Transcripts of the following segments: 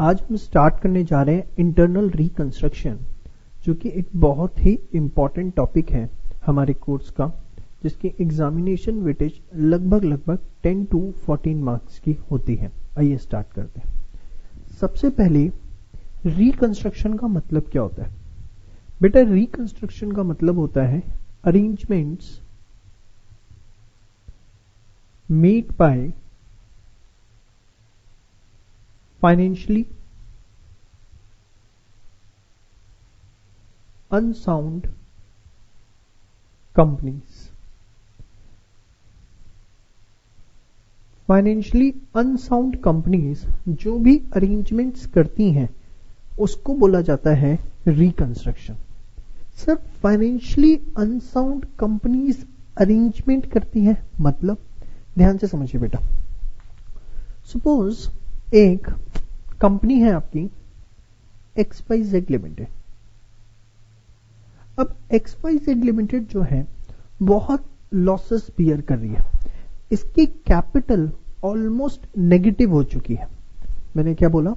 आज हम स्टार्ट करने जा रहे हैं इंटरनल रिकंस्ट्रक्शन, जो कि एक बहुत ही इम्पॉर्टेंट टॉपिक है हमारे कोर्स का, जिसकी एग्जामिनेशन वेटेज लगभग 10 to 14 मार्क्स की होती है। आइए स्टार्ट करते हैं। सबसे पहले रिकंस्ट्रक्शन का मतलब क्या होता है? बेटा, रिकंस्ट्रक्शन का मतलब होता है arrangements made by financially unsound companies। Financially unsound companies जो भी अरेंजमेंट्स करती हैं उसको बोला जाता है reconstruction. Sir, financially unsound companies arrangement करती हैं मतलब, ध्यान से समझिए बेटा। सपोज एक कंपनी है आपकी XYZ लिमिटेड। अब XYZ लिमिटेड जो है बहुत लॉसेस बियर कर रही है, इसकी कैपिटल ऑलमोस्ट नेगेटिव हो चुकी है। मैंने क्या बोला?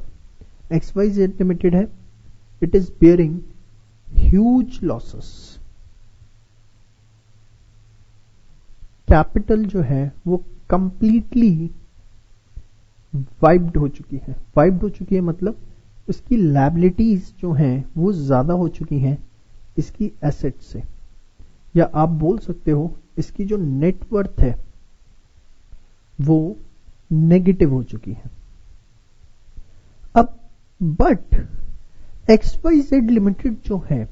XYZ लिमिटेड है, it is bearing huge losses. Capital जो है वो कंप्लीटली वाइप्ड हो चुकी है। वाइप्ड हो चुकी है मतलब उसकी लायबिलिटीज जो हैं वो ज्यादा हो चुकी हैं इसकी एसेट से, या आप बोल सकते हो इसकी जो नेटवर्थ है वो नेगेटिव हो चुकी है। अब बट XYZ लिमिटेड जो है,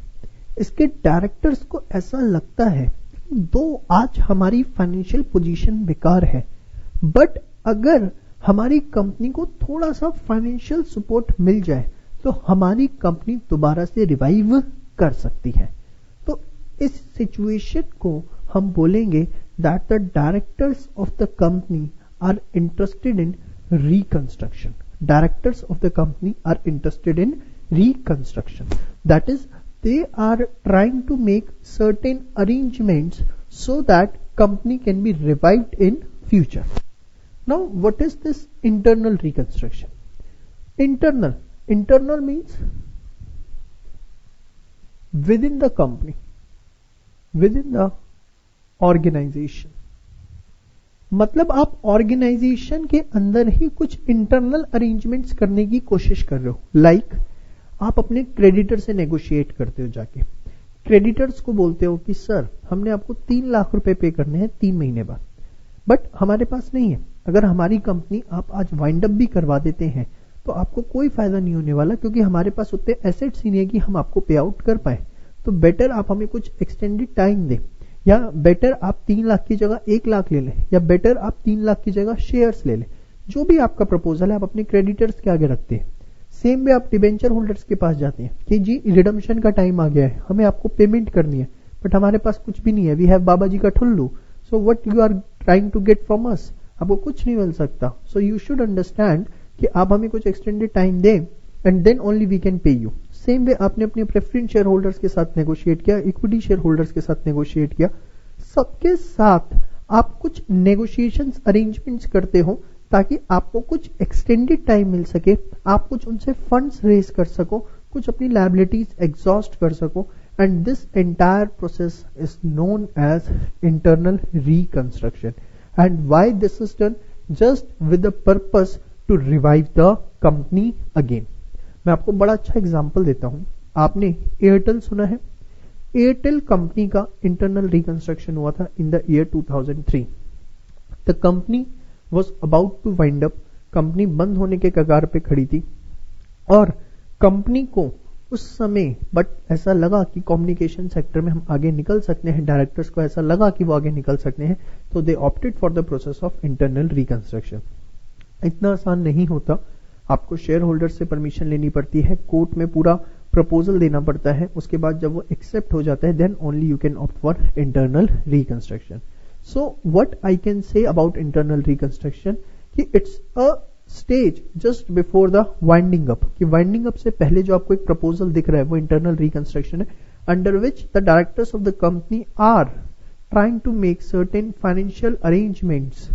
इसके डायरेक्टर्स को ऐसा लगता है दो आज हमारी फाइनेंशियल पोजीशन बेकार है, बट अगर हमारी कंपनी को थोड़ा सा फाइनेंशियल सपोर्ट मिल जाए तो हमारी कंपनी दोबारा से रिवाइव कर सकती है। तो इस सिचुएशन को हम बोलेंगे that the directors of the company are interested in reconstruction. Directors of the company are interested in reconstruction, that is they are trying to make certain arrangements so that company can be revived in future. Now, what is this internal reconstruction? Internal means within the company, within the organization। मतलब आप organisation के अंदर ही कुछ internal arrangements करने की कोशिश कर रहे हो। लाइक आप अपने क्रेडिटर से नेगोशिएट करते हो, जाके क्रेडिटर्स को बोलते हो कि सर हमने आपको 3 लाख रुपए पे करने हैं 3 महीने बाद, बट हमारे पास नहीं है। अगर हमारी कंपनी आप आज वाइंड अप भी करवा देते हैं तो आपको कोई फायदा नहीं होने वाला, क्योंकि हमारे पास उतने एसेट्स ही नहीं है कि हम आपको पे आउट कर पाए। तो बेटर आप हमें कुछ एक्सटेंडेड टाइम दें, या बेटर आप 3 लाख की जगह 1 लाख ले लें, या बेटर आप 3 लाख की जगह शेयर्स ले लें। जो भी आपका प्रपोजल है आप अपने क्रेडिटर्स के आगे रखते हैं। सेम वे आप डिबेंचर होल्डर्स के पास जाते हैं कि जी रिडम्पशन का टाइम आ गया है, हमें आपको पेमेंट करनी है, बट हमारे पास कुछ भी नहीं है, वी हैव बाबा जी का ठुल्लू, so what you are trying to get from us, आपको कुछ नहीं मिल सकता। सो यू शुड अंडरस्टैंड कि आप हमें कुछ एक्सटेंडेड टाइम दें and then only we can pay you. Same way आपने अपने प्रेफरेंस शेयर होल्डर्स के साथ नेगोशिएट किया, इक्विटी शेयर होल्डर्स के साथ नेगोशिएट किया, सबके साथ आप कुछ नेगोशिएशंस अरेंजमेंट्स करते हो ताकि आपको कुछ एक्सटेंडेड टाइम मिल सके, आप कुछ उनसे फंड्स रेज कर सको, कुछ अपनी लायबिलिटीज एग्जॉस्ट कर सको, and this entire process is known as internal reconstruction. And why this is done? Just with the purpose to revive the company again. मैं आपको बड़ा अच्छा एग्जांपल देता हूं। आपने एयरटेल सुना है? एयरटेल कंपनी का इंटरनल रिकंस्ट्रक्शन हुआ था in the year 2003। The company was about to wind up, company बंद होने के कगार पे खड़ी थी, और कंपनी को उस समय बट ऐसा लगा कि कम्युनिकेशन सेक्टर में हम आगे निकल सकते हैं, डायरेक्टर्स को ऐसा लगा कि वो आगे निकल सकते हैं, तो they opted for the process of internal reconstruction. इतना आसान नहीं होता, आपको शेयर होल्डर से परमिशन लेनी पड़ती है, कोर्ट में पूरा प्रपोजल देना पड़ता है, उसके बाद जब वो एक्सेप्ट हो जाता है then only you can opt for internal reconstruction. So what I can say about internal reconstruction कि it's a stage just before the winding up, कि winding up से पहले जो आपको एक proposal दिख रहा है वो internal reconstruction है, under which the directors of the company are trying to make certain financial arrangements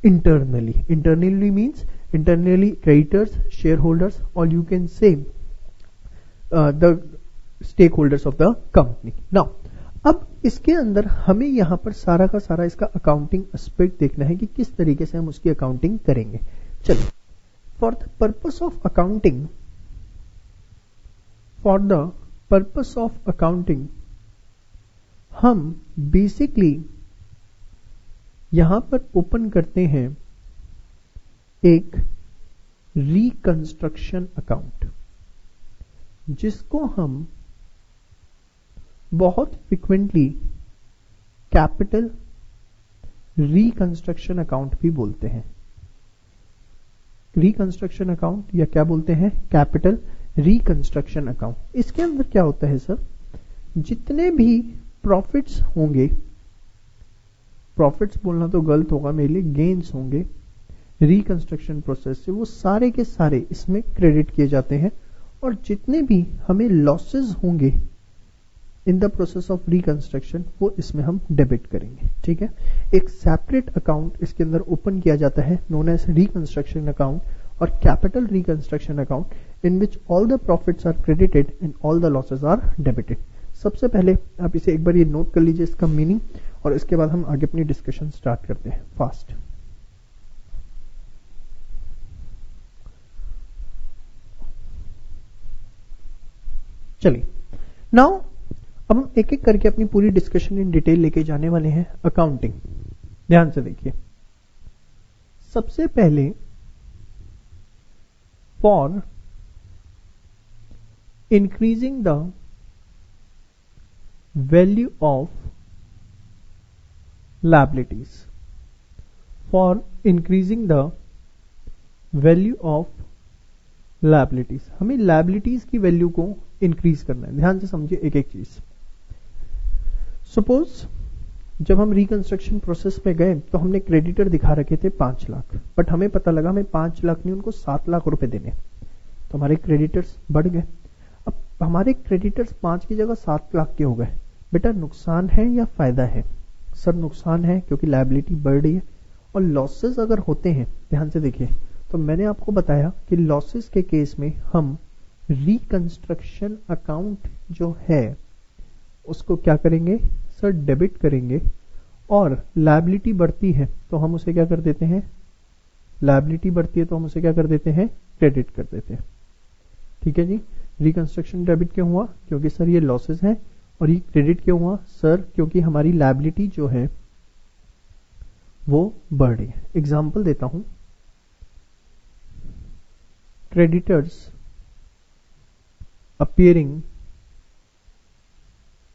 internally. Internally means internally creditors, shareholders, or you can say the stakeholders of the company. Now अब इसके अंदर हमें यहां पर सारा का सारा इसका अकाउंटिंग एस्पेक्ट देखना है कि किस तरीके से हम उसकी अकाउंटिंग करेंगे. चलिए, for the purpose of accounting हम बेसिकली यहां पर ओपन करते हैं एक रिकंस्ट्रक्शन अकाउंट, जिसको हम बहुत फ्रिक्वेंटली कैपिटल रिकंस्ट्रक्शन अकाउंट भी बोलते हैं. रिकंस्ट्रक्शन अकाउंट या क्या बोलते हैं, कैपिटल रिकंस्ट्रक्शन अकाउंट. इसके अंदर क्या होता है सर, जितने भी प्रॉफिट्स होंगे, प्रॉफिट्स बोलना तो गलत होगा मेरे लिए, गेन्स होंगे रिकंस्ट्रक्शन प्रोसेस से, वो सारे के सारे इसमें क्रेडिट किए जाते हैं. और जितने भी हमें लॉसेस होंगे in the process of reconstruction वो इसमें हम डेबिट करेंगे. ठीक है, एक सेपरेट अकाउंट इसके अंदर ओपन किया जाता है नोन एज रिकंस्ट्रक्शन अकाउंट और capital reconstruction account, in which all the profits are credited and all the losses are debited. सबसे पहले आप इसे एक बार ये नोट कर लीजिए इसका मीनिंग, और इसके बाद हम आगे अपनी डिस्कशन स्टार्ट करते हैं फास्ट. चलिए, नाउ अब हम एक एक करके अपनी पूरी डिस्कशन इन डिटेल लेके जाने वाले हैं अकाउंटिंग. ध्यान से देखिए. सबसे पहले for increasing the value of liabilities, for increasing the value of liabilities, हमें लायबिलिटीज की वैल्यू को इंक्रीज करना है. ध्यान से समझिए एक एक चीज. सपोज जब हम रिकंस्ट्रक्शन प्रोसेस में गए तो हमने क्रेडिटर दिखा रखे थे 5 लाख, बट हमें पता लगा हमें 5 लाख नहीं उनको 7 लाख रुपए देने, तो हमारे क्रेडिटर्स बढ़ गए. अब हमारे क्रेडिटर्स 5 की जगह 7 लाख के हो गए. बेटा नुकसान है या फायदा है? सर नुकसान है, क्योंकि लायबिलिटी बढ़ रही है. और लॉसेस अगर होते हैं, ध्यान से देखिए, तो मैंने आपको बताया कि लॉसेस के केस में हम रिकंस्ट्रक्शन अकाउंट जो है उसको क्या करेंगे सर, डेबिट करेंगे. और लायबिलिटी बढ़ती है तो हम उसे क्या कर देते हैं, लायबिलिटी बढ़ती है तो हम उसे क्या कर देते हैं, क्रेडिट कर देते हैं. ठीक है जी. रिकंस्ट्रक्शन डेबिट क्यों हुआ, क्योंकि सर ये लॉसेस हैं. और ये क्रेडिट क्यों हुआ सर, क्योंकि हमारी लायबिलिटी जो है वो बढ़ रही है. एग्जाम्पल देता हूं. Creditors appearing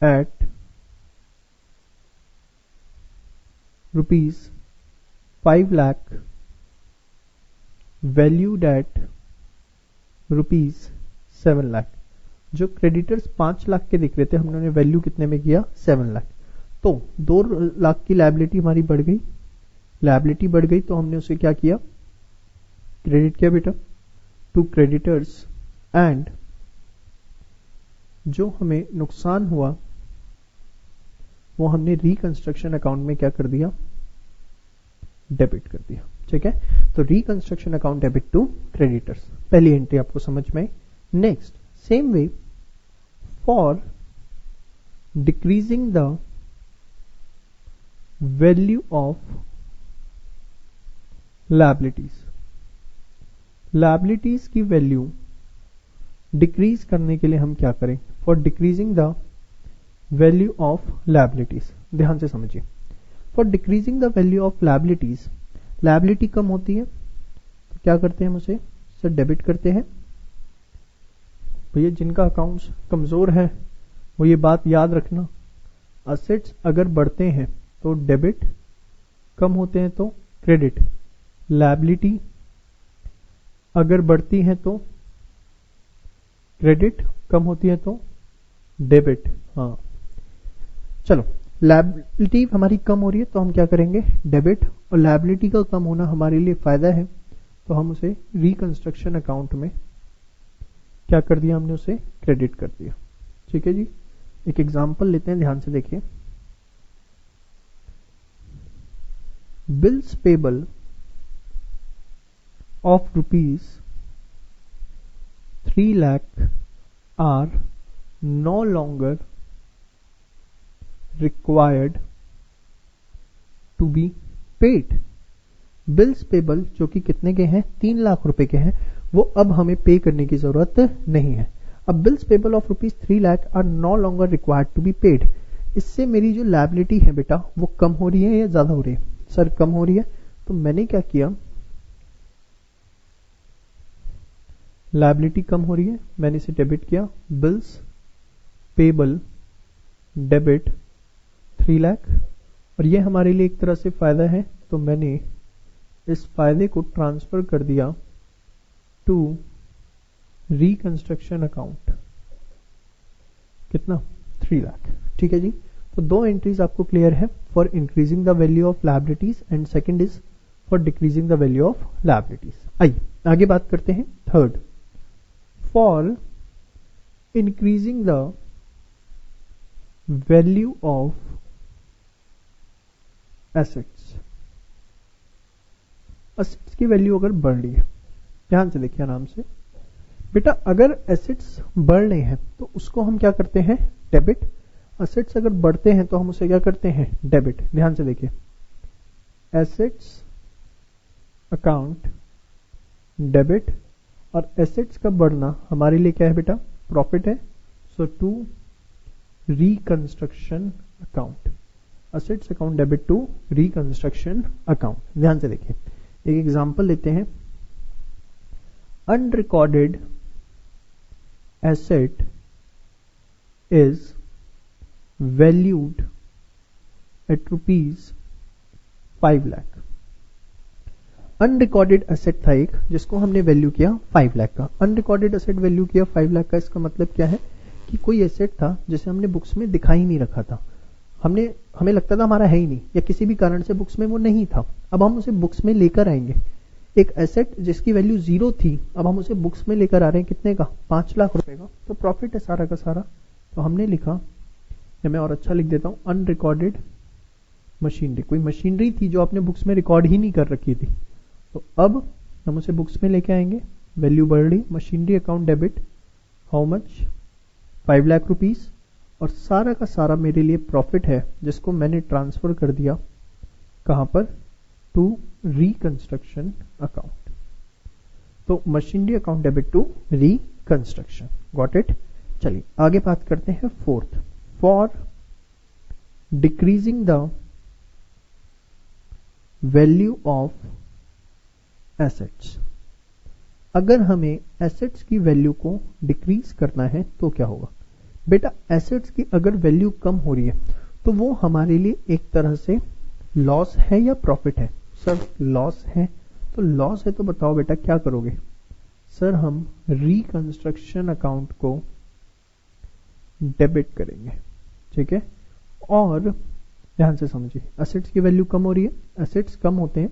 at rupees 5 lakh valued at rupees 7 lakh. जो क्रेडिटर्स 5 लाख के दिख रहे थे हमने उन्हें वैल्यू कितने में किया, 7 लाख. तो 2 लाख की लायबिलिटी हमारी बढ़ गई. लायबिलिटी बढ़ गई तो हमने उसे क्या किया, क्रेडिट किया बेटा टू क्रेडिटर्स. एंड जो हमें नुकसान हुआ वो हमने रिकंस्ट्रक्शन अकाउंट में क्या कर दिया, डेबिट कर दिया. ठीक है, तो reconstruction account debit to creditors. पहली एंट्री आपको समझ में आई. Next, same way for decreasing the value of liabilities, liabilities की वैल्यू डिक्रीज करने के लिए हम क्या करें, for decreasing the value of liabilities. ध्यान से समझिए. For decreasing the value of liabilities, liability कम होती है तो क्या करते हैं हम उसे सर, डेबिट करते हैं. भैया जिनका अकाउंट्स कमजोर है वो ये बात याद रखना, असेट्स अगर बढ़ते हैं तो डेबिट, कम होते हैं तो क्रेडिट. लायबिलिटी अगर बढ़ती है तो क्रेडिट, कम होती है तो डेबिट. हाँ चलो, लायबिलिटी हमारी कम हो रही है तो हम क्या करेंगे, डेबिट. और लायबिलिटी का कम होना हमारे लिए फायदा है तो हम उसे रिकंस्ट्रक्शन अकाउंट में क्या कर दिया, हमने उसे क्रेडिट कर दिया. ठीक है जी. एक एग्जांपल लेते हैं, ध्यान से देखिए. Bills payable of rupees 3 lakh are no longer required to be paid. Bills payable जो कि कितने के हैं, 3 लाख रुपए के हैं, वो अब हमें पे करने की जरूरत नहीं है. अब bills payable of rupees 3 lakh are no longer required to be paid. इससे मेरी जो लायबिलिटी है बेटा वो कम हो रही है या ज्यादा हो रही है? सर कम हो रही है. तो मैंने क्या किया, लायबिलिटी कम हो रही है, मैंने इसे डेबिट किया. बिल्स पेबल डेबिट 3 लाख, और ये हमारे लिए एक तरह से फायदा है, तो मैंने इस फायदे को ट्रांसफर कर दिया टू रिकंस्ट्रक्शन अकाउंट. कितना? 3 लाख. ठीक है जी. तो 2 एंट्रीज आपको क्लियर है, for increasing the value of liabilities and second is for decreasing the value of liabilities. आइए आगे बात करते हैं. Third, for increasing the value of assets. Assets की वैल्यू अगर बढ़ रही है, ध्यान से देखिए आराम से बेटा, अगर एसेट्स बढ़ रहे हैं तो उसको हम क्या करते हैं? डेबिट. एसेट्स अगर बढ़ते हैं तो हम उसे क्या करते हैं? डेबिट. ध्यान से देखिए, एसेट्स अकाउंट डेबिट, और एसेट्स का बढ़ना हमारे लिए क्या है बेटा? प्रॉफिट है. So to reconstruction account, assets account debit to reconstruction account. ध्यान से देखिए, एक एग्जांपल लेते हैं. Unrecorded asset is valued at rupees 5 lakh. Unrecorded asset था एक, जिसको हमने वैल्यू किया 5 लाख का. अनरिकॉर्डेड एसेट वैल्यू किया 5 लाख का. इसका मतलब क्या है कि कोई एसेट था जिसे हमने बुक्स में दिखाई नहीं रखा था, हमें लगता था हमारा है ही नहीं, या किसी भी कारण से बुक्स में वो नहीं था. अब हम उसे बुक्स में लेकर आएंगे. एक एसेट जिसकी वैल्यू 0 थी, अब हम उसे बुक्स में लेकर आ रहे हैं. कितने का? 5 लाख रुपए का. तो प्रॉफिट है सारा का सारा. तो हमने लिखा, या मैं और अच्छा लिख देता हूं, अनरिकॉर्डेड मशीनरी. कोई मशीनरी थी जो आपने बुक्स में रिकॉर्ड ही नहीं कर रखी थी, तो अब हम उसे बुक्स में लेके आएंगे. वैल्यू बढ़ रही, machinery account debit, how much? 5 lakh rupees, और सारा का सारा मेरे लिए प्रॉफिट है, जिसको मैंने ट्रांसफर कर दिया कहां पर? To reconstruction account. तो machinery account debit to reconstruction. Got it. चलिए आगे बात करते हैं. Fourth, for decreasing the value of assets. अगर हमें एसेट्स की वैल्यू को डिक्रीज करना है तो क्या होगा बेटा? एसेट्स की अगर वैल्यू कम हो रही है तो वो हमारे लिए एक तरह से लॉस है या प्रॉफिट है? सर लॉस है. तो लॉस है तो बताओ बेटा क्या करोगे? सर हम रिकंस्ट्रक्शन अकाउंट को डेबिट करेंगे. ठीक है, और ध्यान से समझिए, एसेट्स की वैल्यू कम हो रही है, एसेट्स कम होते हैं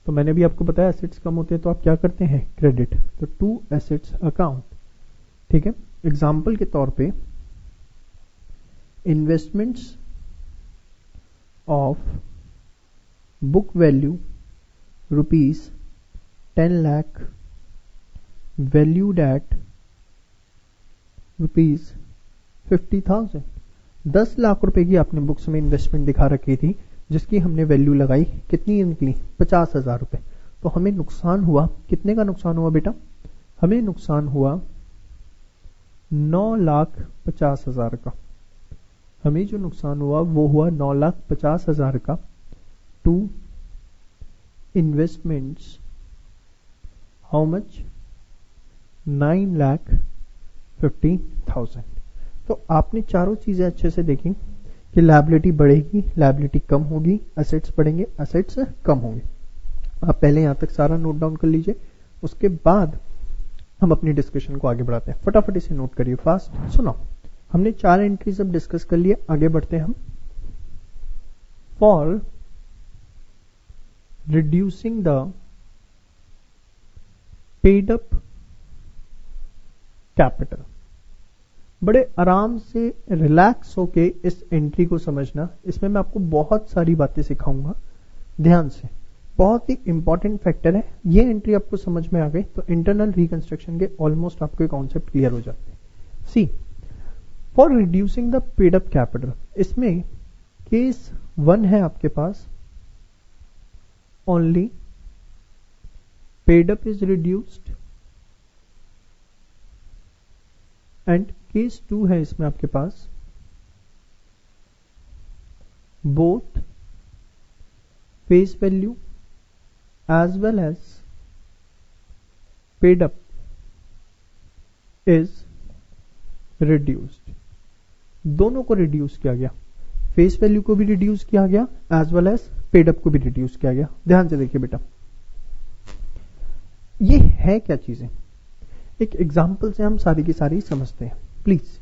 तो मैंने भी आपको बताया एसेट्स कम होते हैं तो आप क्या करते हैं? क्रेडिट. तो टू एसेट्स अकाउंट. ठीक है, एग्जाम्पल के तौर पे investments of book value rupees 10 lakh valued at rupees 50,000. 10 lakh रुपए की आपने बुक्स में इन्वेस्टमेंट दिखा रखी थी, जिसकी हमने वैल्यू लगाई, कितनी निकली? 50,000 रुपए. तो हमें नुकसान हुआ, कितने का नुकसान हुआ बेटा? हमें नुकसान हुआ 9,50,000 का. हमें जो नुकसान हुआ वो हुआ 9,50,000 का. To investments how much? 9,50,000. तो आपने चारों चीजें अच्छे से देखी कि लायबिलिटी बढ़ेगी, लायबिलिटी कम होगी, एसेट्स बढ़ेंगे, एसेट्स कम होंगे. आप पहले यहां तक सारा नोट डाउन कर लीजिए, उसके बाद हम अपनी डिस्कशन को आगे बढ़ाते हैं. फटाफट इसे नोट करिए फास्ट. सुनो, हमने 4 एंट्रीज अब डिस्कस कर लिए, आगे बढ़ते हैं हम. For reducing the paid up capital. बड़े आराम से रिलैक्स होके इस एंट्री को समझना. इसमें मैं आपको बहुत सारी बातें सिखाऊंगा, ध्यान से. बहुत ही इंपॉर्टेंट फैक्टर है। ये एंट्री आपको समझ में आ गई तो इंटरनल रिकंस्ट्रक्शन के ऑलमोस्ट आपके कॉन्सेप्ट क्लियर हो जाते हैं। See for reducing the paid up capital, इसमें केस 1 है आपके पास, only paid up is reduced, and case 2 है इसमें आपके पास both face value as well as paid up is reduced। दोनों को रिड्यूस किया गया, फेस वैल्यू को भी रिड्यूस किया गया as well as paid up को भी रिड्यूस किया गया। ध्यान से देखिए बेटा, ये है क्या चीजें, एक एग्जांपल से हम सारी की सारी समझते हैं प्लीज।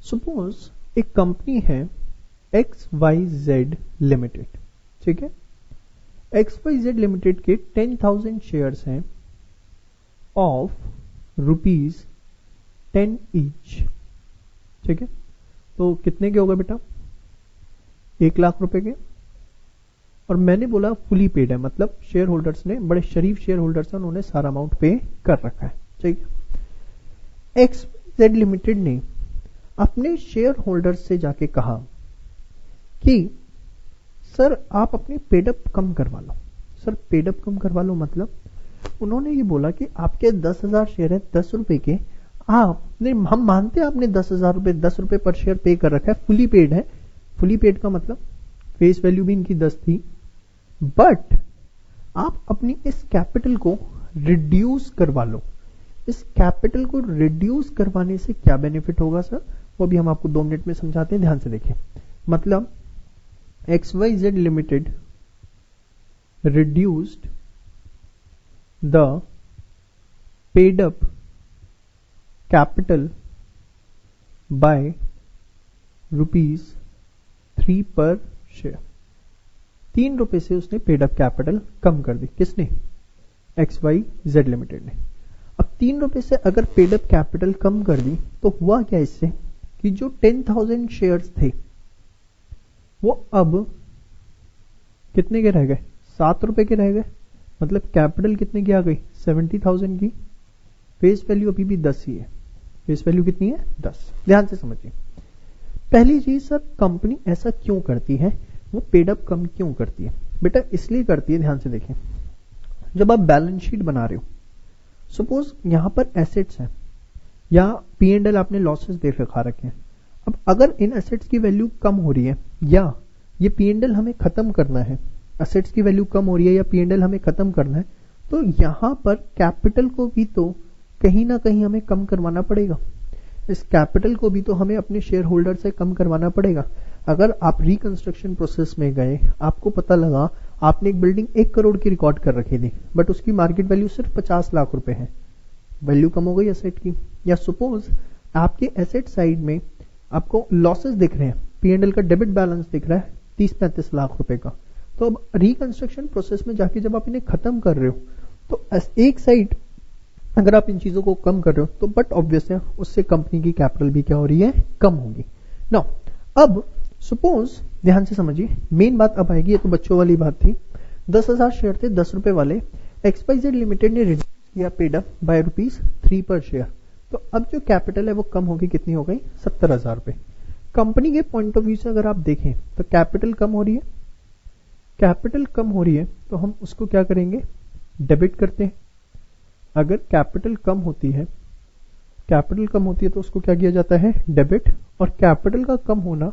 सपोज एक कंपनी है XYZ लिमिटेड, ठीक है। XYZ लिमिटेड के 10,000 शेयर्स हैं ऑफ ₹10 ईच, ठीक है। तो कितने के हो गए बेटा, 1 लाख रुपए के। और मैंने बोला फुली पेड है, मतलब शेयर होल्डर्स ने, बड़े शरीफ शेयर होल्डर्स हैं, उन्होंने सारा अमाउंट पे कर रखा है, ठीक है। XYZ लिमिटेड ने अपने शेयर होल्डर्स से जाके कहा कि सर आप अपनी पेडअप कम करवा लो। सर पेडअप कम करवा लो मतलब उन्होंने ये बोला कि आपके 10,000 शेयर है 10 रुपए के, आपने, हम मानते हैं आपने 10,000 रुपए 10 रुपए पर शेयर पे कर रखा है, फुली पेड है। फुली पेड का मतलब फेस वैल्यू भी इनकी 10 थी, बट आप अपनी इस कैपिटल को रिड्यूस करवा लो। इस कैपिटल को रिड्यूस करवाने से क्या बेनिफिट होगा सर, वो भी हम आपको 2 मिनट में समझाते हैं। ध्यान से देखिए, मतलब XYZ Limited reduced the paid up capital by ₹3 per share। 3 रुपए से उसने पेड अप कैपिटल कम कर दी, किसने, XYZ लिमिटेड ने। अब 3 रुपए से अगर पेड अप कैपिटल कम कर दी तो हुआ क्या इससे कि जो 10,000 शेयर्स थे वो अब कितने के रह गए, 7 रुपए के रह गए। मतलब कैपिटल कितने की आ गई, 70,000 की। फेस वैल्यू अभी भी 10 ही है, फेस वैल्यू कितनी है, 10। ध्यान से समझिए, पहली चीज सर कंपनी ऐसा क्यों करती है, वो पेड अप कम क्यों करती है बेटा, इसलिए करती है। ध्यान से देखिए, जब आप बैलेंस शीट बना रहे हो, सपोज यहां पर एसेट्स हैं या P&L आपने लॉसेस देख रखा रखे हैं। अब अगर इन एसेट्स की वैल्यू कम हो रही है या ये P&L हमें खत्म करना है, एसेट्स की वैल्यू कम हो रही है या P&L हमें खत्म करना है, तो यहां पर कैपिटल को भी तो कहीं ना कहीं हमें कम करवाना पड़ेगा। इस कैपिटल को भी तो हमें अपने शेयर होल्डर से कम करवाना पड़ेगा। अगर आप रिकंस्ट्रक्शन प्रोसेस में गए, आपको पता लगा आपने एक बिल्डिंग 1 करोड़ की रिकॉर्ड कर रखी थी, बट उसकी मार्केट वैल्यू सिर्फ 50 लाख रुपए है, वैल्यू कम हो गई एसेट की। या सपोज आपके एसेट साइड में आपको लॉसेस दिख रहे हैं, P&L का डेबिट बैलेंस दिख रहा है 30-35 लाख रुपए का। तो अब रिकंस्ट्रक्शन प्रोसेस में जाके जब आप इन्हें खत्म कर रहे हो, तो एक साइड अगर आप इन चीजों को कम कर रहे हो तो बट ऑब्वियस है उससे कंपनी की कैपिटल भी क्या हो रही है, कम होगी। नाउ अब सपोज ध्यान से समझिए, मेन बात अब आएगी, ये तो बच्चों वाली बात थी। 10,000 शेयर थे 10 रुपए वाले, XYZ लिमिटेड ने रिड्यूस किया पेड अप बाय ₹3 पर शेयर। तो अब जो कैपिटल है वो कम होगी, कितनी हो गई, 70,000 रुपए। कंपनी के पॉइंट ऑफ व्यू से अगर आप देखें तो कैपिटल कम हो रही है, कैपिटल कम हो रही है तो हम उसको क्या करेंगे, डेबिट करते हैं। अगर कैपिटल कम होती है, कैपिटल कम होती है तो उसको क्या किया जाता है, डेबिट। और कैपिटल का कम होना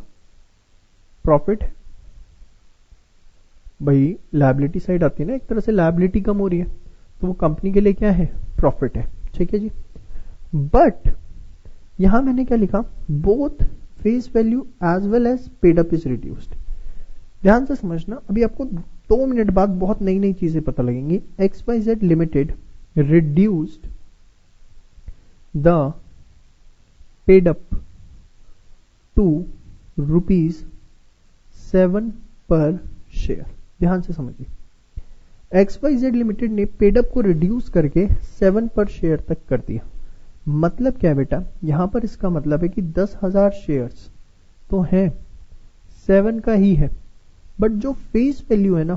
प्रॉफिट है भाई, लायबिलिटी साइड आती है ना, एक तरह से लायबिलिटी कम हो रही है तो वो कंपनी के लिए क्या है, प्रॉफिट है, ठीक है जी। बट यहां मैंने क्या लिखा, both face value as well as paid up is reduced. ध्यान से समझना, अभी आपको 2 मिनट बाद बहुत नई नई चीजें पता लगेंगी। XYZ limited reduced the paid up to ₹7 per share. ध्यान से समझिए, XYZ लिमिटेड ने पेड अप को रिड्यूस करके 7 पर शेयर तक कर दिया। मतलब क्या है बेटा, यहां पर इसका मतलब है कि 10,000 शेयर्स तो हैं 7 का ही है, बट जो फेस वैल्यू है ना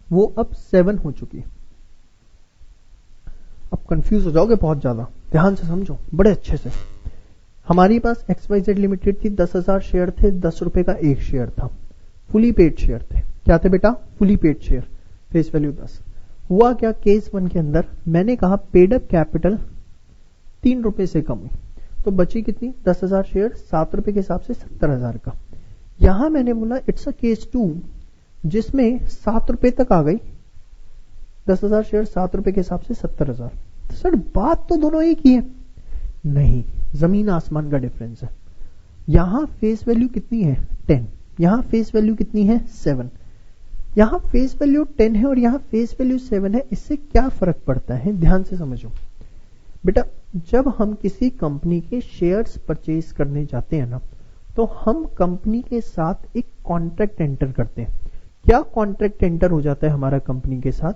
वो अब 7 हो चुकी है। अब कंफ्यूज हो जाओगे बहुत ज्यादा, ध्यान से समझो बड़े अच्छे से। हमारे पास XYZ लिमिटेड थी, 10,000 शेयर थे, 10 रुपए का एक शेयर था, फुली पेड शेयर थे। क्या थे बेटा? Fully paid share, face value 10। हुआ क्या केस 1 के अंदर, मैंने कहा पेड अप कैपिटल 3 रुपए से कम हुई, तो बची कितनी? 10,000 शेयर, 7 रुपए के हिसाब से 70,000 का। यहां मैंने बोला इट्स अ केस 2 जिसमें 7 रुपए तक आ गई, 10,000 शेयर 7 रुपए के हिसाब से 70,000। तो सर बात तो दोनों एक ही है। नहीं, जमीन आसमान का डिफरेंस है। यहां फेस वैल्यू कितनी है? 10, यहां फेस वैल्यू कितनी है? 7। यहां फेस वैल्यू 10 है और यहां फेस वैल्यू 7 है। इससे क्या फर्क पड़ता है? ध्यान से समझो बेटा। जब हम किसी कंपनी के शेयर्स परचेज करने जाते हैं ना, तो हम कंपनी के साथ एक कॉन्ट्रैक्ट एंटर करते हैं। क्या कॉन्ट्रैक्ट एंटर हो जाता है हमारा कंपनी के साथ?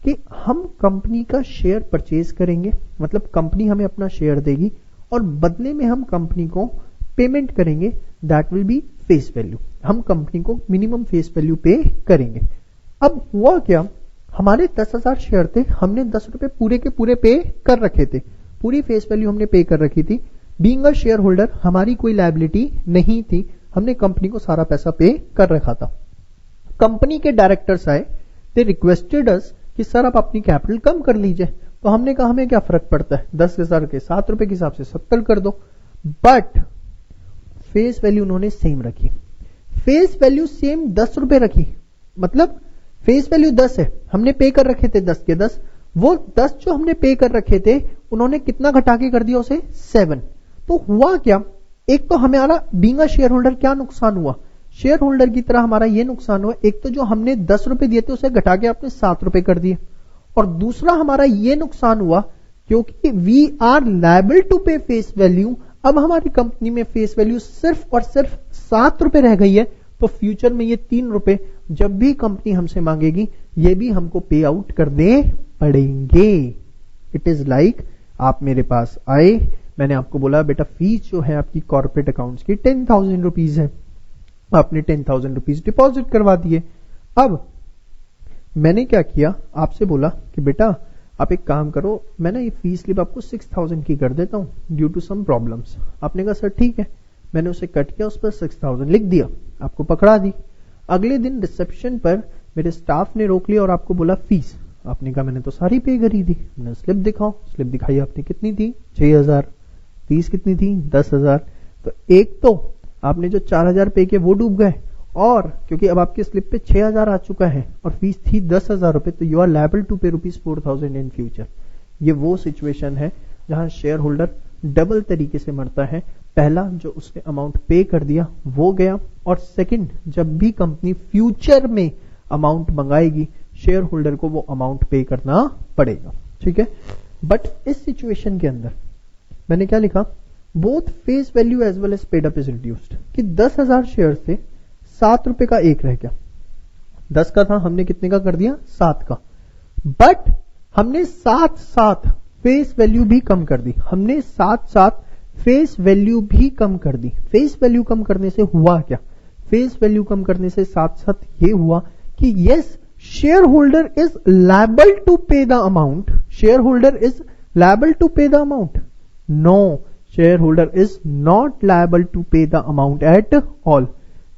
कि हम कंपनी का शेयर परचेज करेंगे, मतलब कंपनी हमें अपना शेयर देगी और बदले में हम कंपनी को पेमेंट करेंगे, that will B face value. हम कंपनी को मिनिमम फेस वैल्यू पे करेंगे। अब हुआ क्या, हमारे 10,000 शेयर थे, हमने 10 रुपए पूरे के पूरे पे कर रखे थे, पूरी फेस वैल्यू हमने पे कर रखी थी। बीइंग अ शेयर होल्डर हमारी कोई लायबिलिटी नहीं थी, हमने कंपनी को सारा पैसा पे कर रखा था। कंपनी के डायरेक्टर्स आए, दे रिक्वेस्टेड अस कि सर आप अपनी कैपिटल कम कर लीजिए। तो हमने कहा हमें क्या फर्क पड़ता है, 10,000 के 7 रुपए के हिसाब से 70 कर दो। बट फेस वैल्यू उन्होंने सेम रखी, फेस वैल्यू सेम 10 रुपए रखी। मतलब फेस वैल्यू 10 है, हमने पे कर रखे थे 10 के 10, वो 10 जो हमने पे कर रखे थे उन्होंने कितना घटा के कर दिया उसे? 7। तो हुआ क्या, एक तो हमारा बीइंग अ शेयर होल्डर क्या नुकसान हुआ? शेयर होल्डर की तरह हमारा ये नुकसान हुआ, एक तो जो हमने 10 रुपए दिए थे उसे घटा के आपने 7 रुपए कर दिए, और दूसरा हमारा ये नुकसान हुआ क्योंकि वी आर लायबल टू पे फेस वैल्यू। अब हमारी कंपनी में फेस वैल्यू सिर्फ और सिर्फ 7 रुपए रह गई है, तो फ्यूचर में ये 3 रुपए जब भी कंपनी हमसे मांगेगी ये भी हमको पे आउट करने पड़ेंगे। इट इज लाइक आप मेरे पास आए, मैंने आपको बोला बेटा फीस जो है आपकी कॉर्पोरेट अकाउंट्स की 10,000 रुपीज है, आपने 10,000 रुपीज डिपॉजिट करवा दिए। अब मैंने क्या किया, आपसे बोला कि बेटा आप एक काम करो, मैं ना ये फीस स्लिप आपको 6,000 की कर देता हूं ड्यू टू सम प्रॉब्लम्स। आपने कहा सर ठीक है, मैंने उसे कट किया, उस पर 6,000 लिख दिया, आपको पकड़ा दी। अगले दिन रिसेप्शन पर मेरे स्टाफ ने रोक लिया और आपको बोला फीस। आपने कहा मैंने तो सारी पे करी थी। मैंने स्लिप दिखाओ, स्लिप दिखाई, आपने कितनी थी? 6,000। फीस कितनी थी? 10,000। तो एक तो आपने जो 4,000 पे किए वो डूब गए, और क्योंकि अब आपके स्लिप पे 6,000 आ चुका है और फीस थी 10,000 रुपए, तो यू आर लायबल टू पे ₹4,000 इन फ्यूचर। ये वो सिचुएशन है जहां शेयर होल्डर डबल तरीके से मरता है। पहला जो उसने अमाउंट पे कर दिया वो गया, और सेकंड जब भी कंपनी फ्यूचर में अमाउंट मंगाएगी शेयर होल्डर को वो अमाउंट पे करना पड़ेगा। ठीक है, बट इस सिचुएशन के अंदर मैंने क्या लिखा, both face value as well as paid up is reduced, कि 10,000 शेयर से 7 रुपए का एक रह गया। 10 का था, हमने कितने का कर दिया? 7 का। बट हमने साथ साथ फेस वैल्यू भी कम कर दी, हमने साथ साथ फेस वैल्यू भी कम कर दी। फेस वैल्यू कम करने से हुआ क्या, फेस वैल्यू कम करने से साथ साथ ये हुआ कि yes share holder is liable to pay the amount, share holder is liable to pay the amount. No, share holder is not liable to pay the amount at all.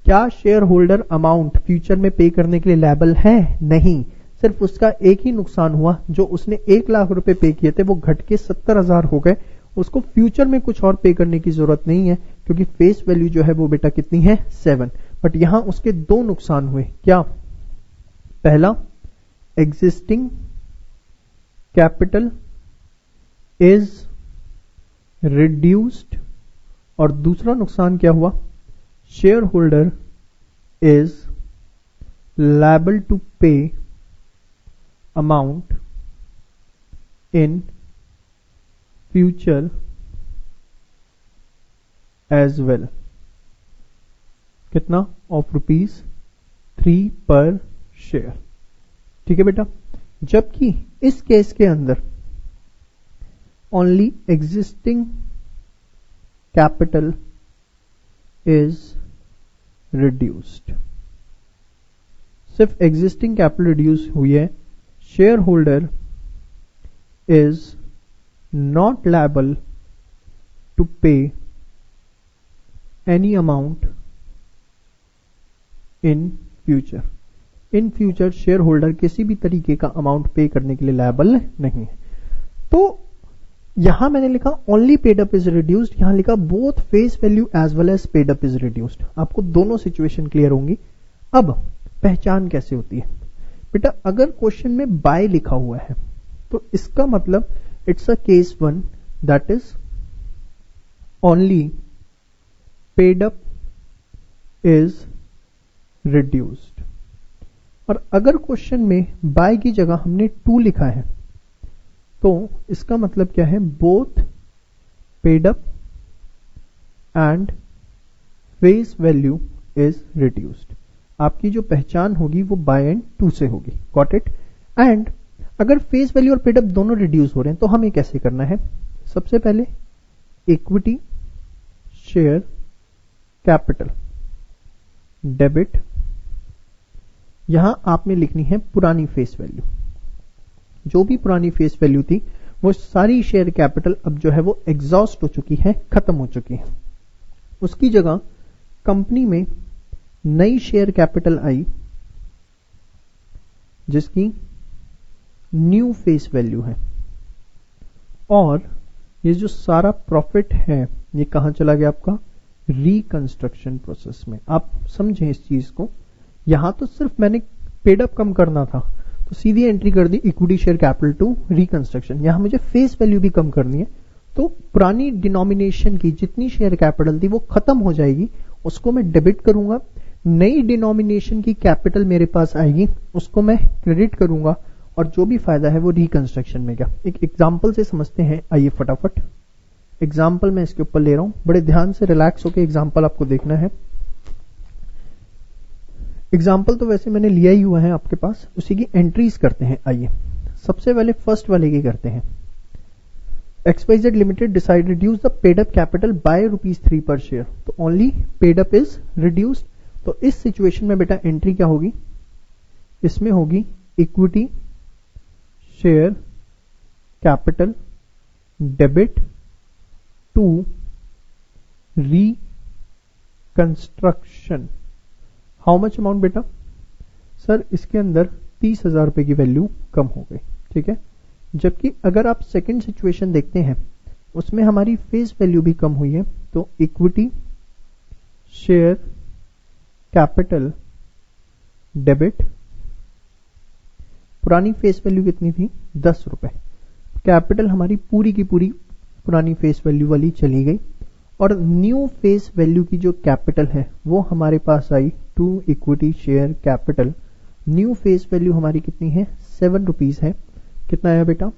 क्या share holder amount future में पे करने के लिए liable है? नहीं। सिर्फ उसका एक ही नुकसान हुआ, जो उसने 1 लाख रुपए पे किए थे वो घट के 70,000 हो गए। उसको फ्यूचर में कुछ और पे करने की जरूरत नहीं है, क्योंकि फेस वैल्यू जो है वो बेटा कितनी है? 7। बट यहां उसके 2 नुकसान हुए। क्या? पहला, एग्जिस्टिंग कैपिटल इज रिड्यूस्ड, और दूसरा नुकसान क्या हुआ, share holder is liable to pay amount in future as well. कितना? ऑफ ₹3 पर शेयर। ठीक है बेटा, जबकि इस केस के अंदर only existing capital is reduced. सिर्फ एग्जिस्टिंग कैपिटल रिड्यूस हुई है, share holder is not liable to pay any amount in future. In future share holder किसी भी तरीके का अमाउंट पे करने के लिए लायबल नहीं है। तो यहां मैंने लिखा only paid up is reduced, यहां लिखा both face value as well as paid up is reduced. आपको दोनों सिचुएशन क्लियर होंगी। अब पहचान कैसे होती है बेटा, अगर क्वेश्चन में बाय लिखा हुआ है तो इसका मतलब it's a case one, that is only paid up is reduced. और अगर क्वेश्चन में बाय की जगह हमने टू लिखा है तो इसका मतलब क्या है, both paid up and face value is reduced. आपकी जो पहचान होगी वो बाय एंड टू से होगी। Got it. एंड अगर फेस वैल्यू और पेड अप दोनों रिड्यूस हो रहे हैं तो हमें कैसे करना है, सबसे पहले इक्विटी शेयर कैपिटल डेबिट, यहां आपने लिखनी है पुरानी फेस वैल्यू। जो भी पुरानी फेस वैल्यू थी वो सारी शेयर कैपिटल अब जो है वो एग्जॉस्ट हो चुकी है, खत्म हो चुकी है। उसकी जगह कंपनी में नई शेयर कैपिटल आई जिसकी न्यू फेस वैल्यू है, और ये जो सारा प्रॉफिट है ये कहां चला गया आपका, रिकंस्ट्रक्शन प्रोसेस में। आप समझें इस चीज को, यहां तो सिर्फ मैंने पेड अप कम करना था तो सीधी एंट्री कर दी equity share capital to reconstruction. यहां मुझे फेस वैल्यू भी कम करनी है तो पुरानी डिनोमिनेशन की जितनी शेयर कैपिटल थी वो खत्म हो जाएगी, उसको मैं डेबिट करूंगा। नई डिनोमिनेशन की कैपिटल मेरे पास आएगी, उसको मैं क्रेडिट करूंगा, और जो भी फायदा है वो रिकंस्ट्रक्शन में गया। एक एग्जाम्पल से समझते हैं, आइए फटाफट एग्जाम्पल मैं इसके ऊपर ले रहा हूं, बड़े ध्यान से रिलैक्स होकर एग्जाम्पल आपको देखना है। एग्जाम्पल तो वैसे मैंने लिया ही हुआ है आपके पास, उसी की एंट्रीज करते हैं। आइए सबसे पहले फर्स्ट वाले की करते हैं। XYZ limited decide reduce the paid up capital by ₹3 पर शेयर, तो only paid up is reduced. तो इस सिचुएशन में बेटा एंट्री क्या होगी, इसमें होगी equity share capital debit to reconstruction. How much amount बेटा, सर इसके अंदर 30,000 रुपए की वैल्यू कम हो गई, ठीक है। जबकि अगर आप सेकंड सिचुएशन देखते हैं उसमें हमारी फेस वैल्यू भी कम हुई है, तो इक्विटी शेयर कैपिटल डेबिट, पुरानी फेस वैल्यू कितनी थी, 10 रुपए, कैपिटल हमारी पूरी की पूरी पुरानी फेस वैल्यू वाली चली गई, और न्यू फेस वैल्यू की जो कैपिटल है वो हमारे पास आई to equity share capital. New face value हमारी कितनी है, 7 रुपीज है। कितना आया बेटा,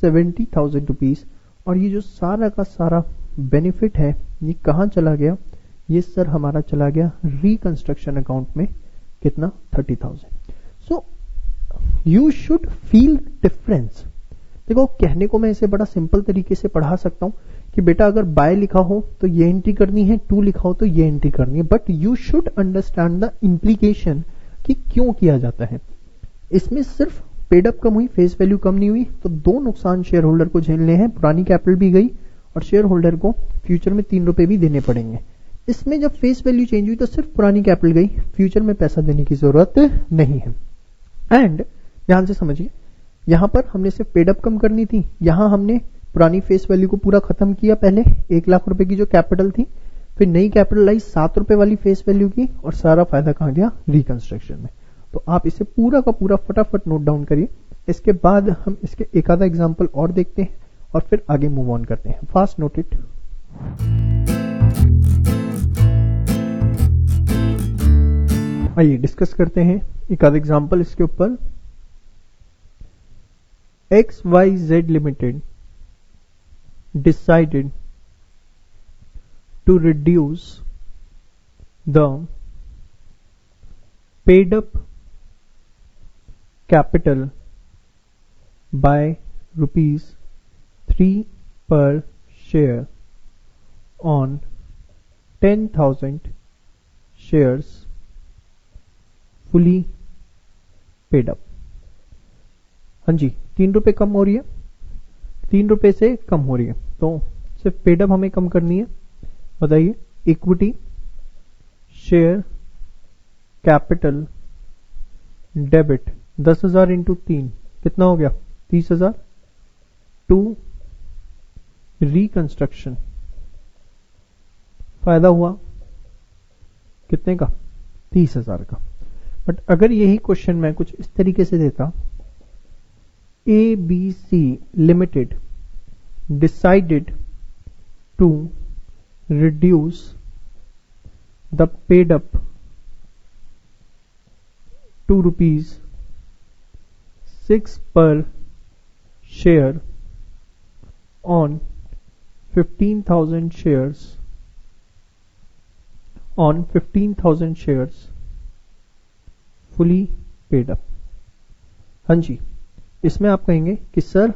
70,000 रुपीज। और ये जो सारा का सारा बेनिफिट है ये कहां चला गया, ये सर हमारा चला गया रिकंस्ट्रक्शन अकाउंट में। कितना, 30,000। So you should feel difference. देखो कहने को मैं इसे बड़ा सिंपल तरीके से पढ़ा सकता हूं कि बेटा अगर बाय लिखा हो तो ये एंट्री करनी है, टू लिखा हो तो ये एंट्री करनी है, but you should understand the implication कि क्यों किया जाता है। इसमें सिर्फ पेड अप कम हुई, फेस वैल्यू कम नहीं हुई, तो दो नुकसान शेयर होल्डर को झेलने हैं, पुरानी कैपिटल भी गई और शेयर होल्डर को फ्यूचर में 3 रुपए भी देने पड़ेंगे। इसमें जब फेस वैल्यू चेंज हुई तो सिर्फ पुरानी कैपिटल गई, फ्यूचर में पैसा देने की जरूरत नहीं है। एंड ध्यान से समझिए, यहां पर हमने सिर्फ पेड अप कम करनी थी, यहां हमने पुरानी फेस वैल्यू को पूरा खत्म किया। पहले 1 लाख रुपए की जो कैपिटल थी, फिर नई कैपिटल आई 7 रुपए वाली फेस वैल्यू की, और सारा फायदा कहां गया, रिकंस्ट्रक्शन में। तो आप इसे पूरा का पूरा फटाफट नोट डाउन करिए। इसके बाद हम इसके एक आधा एग्जाम्पल और देखते हैं और फिर आगे मूव ऑन करते हैं। Fast note it. आइए डिस्कस करते हैं एक आधा एग्जाम्पल इसके ऊपर। XYZ limited decided to reduce the paid up capital by ₹3 per share on 10,000 shares fully paid up. हाँ जी, 3 रुपए कम हो रही है, 3 रुपए से कम हो रही है, तो सिर्फ पेड अप हमें कम करनी है। बताइए, equity share capital debit 10,000 into 3 कितना हो गया? 30,000। टू रिकंस्ट्रक्शन फायदा हुआ कितने का? 30,000 का। बट अगर यही क्वेश्चन मैं कुछ इस तरीके से देता, ABC limited decided to reduce the paid up ₹2 per share on 15,000 shares fully paid up। हाँ जी, इसमें आप कहेंगे कि सर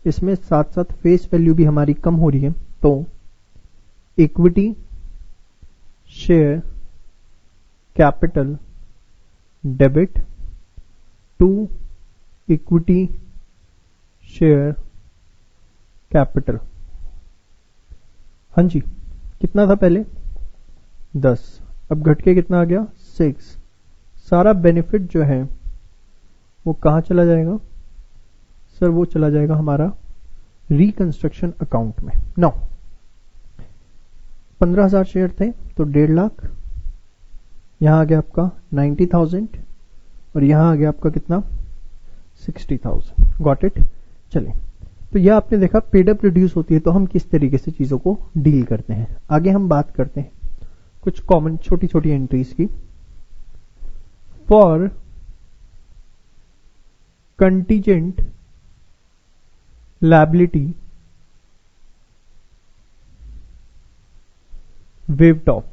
इसमें साथ साथ फेस वैल्यू भी हमारी कम हो रही है, तो equity share capital debit to equity share capital. हाँ जी, कितना था पहले? 10, अब घट के कितना आ गया? 6। सारा बेनिफिट जो है वो कहां चला जाएगा सर? वो चला जाएगा हमारा रिकंस्ट्रक्शन अकाउंट में। 15,000 शेयर थे तो 1.5 लाख, यहां आ गया आपका 90,000 और यहां आ गया आपका कितना? 60,000। Got it. चलिए, तो यह आपने देखा पेड अप रिड्यूस होती है तो हम किस तरीके से चीजों को डील करते हैं। आगे हम बात करते हैं कुछ कॉमन छोटी छोटी एंट्रीज की। For contingent liability waived off।